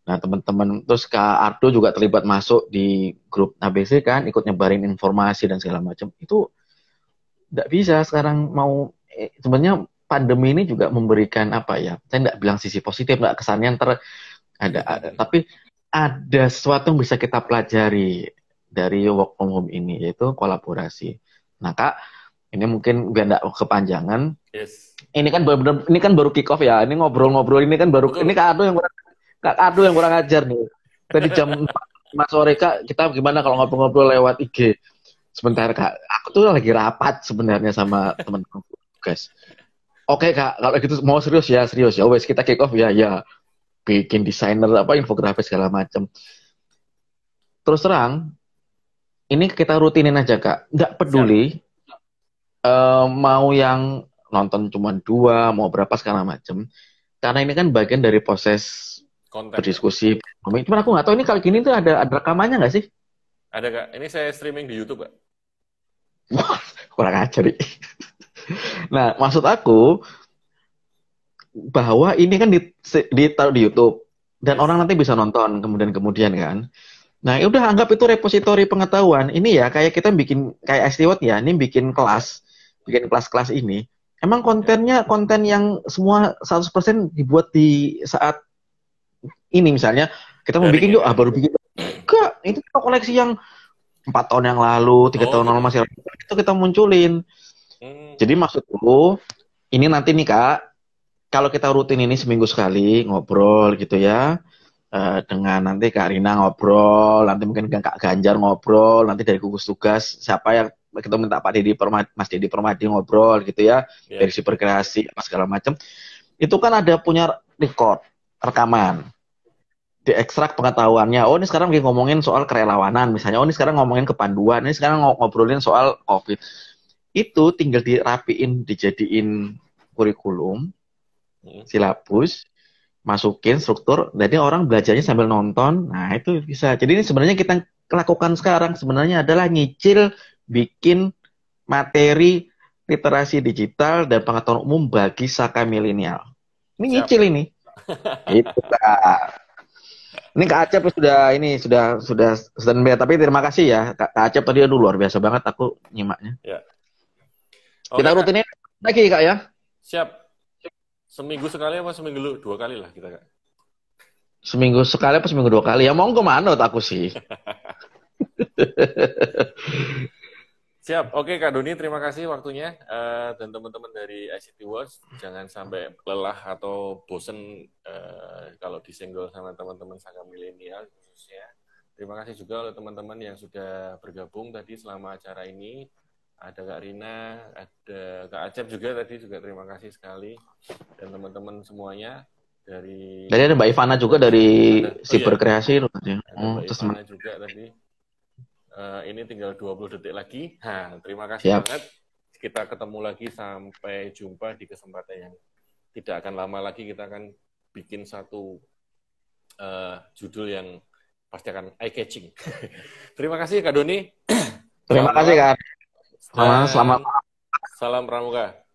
Nah, teman-teman, terus Kak Ardo juga terlibat masuk di grup ABC kan, ikut nyebarin informasi dan segala macam. Itu nggak bisa sekarang mau, sebenarnya pandemi ini juga memberikan apa ya, saya nggak bilang sisi positif, nggak kesannya ada, tapi ada sesuatu yang bisa kita pelajari dari work from home ini, yaitu kolaborasi. Nah, Kak, ini mungkin biar nggak kepanjangan. Yes. Ini kan baru kick off ya. Ini ngobrol-ngobrol ini kan baru. Betul. Ini Kak Ado yang kurang ajar nih. Tadi jam 5 sore Kak, kita gimana kalau ngobrol-ngobrol lewat IG? Sebentar Kak, aku tuh lagi rapat sebenarnya sama teman-teman guys. Oke Kak, kalau gitu mau serius ya. Wes kita kick off ya. Bikin desainer infografis segala macam. Terus terang, ini kita rutinin aja Kak. Nggak peduli mau yang nonton cuma 2, mau berapa segala macam. Karena ini kan bagian dari proses konten, berdiskusi. Cuman aku nggak tahu ini kali gini tuh ada rekamannya nggak sih? Ada Kak. Ini saya streaming di YouTube Kak. Wah, kurang ajar nih. Nah, maksud aku bahwa ini kan ditaruh di YouTube dan orang nanti bisa nonton kemudian kan. Nah, udah anggap itu repositori pengetahuan. Ini ya kayak kita bikin kayak Istiwat ya, ini bikin kelas ini. Emang kontennya konten yang semua 100% dibuat di saat ini misalnya kita mau bikin baru bikin. Enggak, itu koleksi yang 4 tahun yang lalu, 3 tahun lalu masih itu kita munculin. Jadi maksudku ini nanti nih Kak, kalau kita rutin ini seminggu sekali ngobrol gitu ya, dengan nanti Kak Rina ngobrol, nanti mungkin Kak Ganjar ngobrol, nanti dari gugus tugas siapa yang kita minta Pak Didi Mas Didi Permadi ngobrol gitu ya, dari Ciber Kreasi segala macam. Itu kan ada punya rekaman. Diekstrak pengetahuannya. Oh, ini sekarang lagi ngomongin soal kerelawanan misalnya. Oh, ini sekarang ngomongin kepanduan. Ini sekarang ngobrolin soal COVID. Itu tinggal dirapiin, dijadiin kurikulum, silabus, masukin struktur. Jadi orang belajarnya sambil nonton. Nah, itu bisa. Jadi ini sebenarnya kita lakukan sekarang sebenarnya adalah nyicil bikin materi literasi digital dan pengetahuan umum bagi Saka milenial. Ini nyicil ini. Itu Kak. Ini Kak Acep sudah tapi terima kasih ya Kak Acep tadi luar biasa banget aku nyimaknya. Ya. Kita rutinin lagi Kak ya. Siap. Seminggu sekali apa seminggu 2 kali lah kita Kak. Seminggu sekali apa seminggu 2 kali? Ya monggo manut aku sih. Siap. Oke Kak Doni, terima kasih waktunya. Dan teman-teman dari ICT Watch, jangan sampai lelah atau bosen kalau disenggol sama teman-teman Saka milenial khususnya. Terima kasih juga oleh teman-teman yang sudah bergabung tadi selama acara ini. Ada Kak Rina, ada Kak Acep juga tadi juga terima kasih sekali. Dan teman-teman semuanya dari... Jadi ada Mbak Ivana juga dari Ciber Kreasi. Ada Mbak Ivana juga tadi. Ini tinggal 20 detik lagi. Nah, terima kasih banget. Kita ketemu lagi sampai jumpa di kesempatan yang tidak akan lama lagi. Kita akan bikin satu judul yang pasti akan eye-catching. Terima kasih Kak Doni. Terima kasih Kak. Selamat. Salam Pramuka.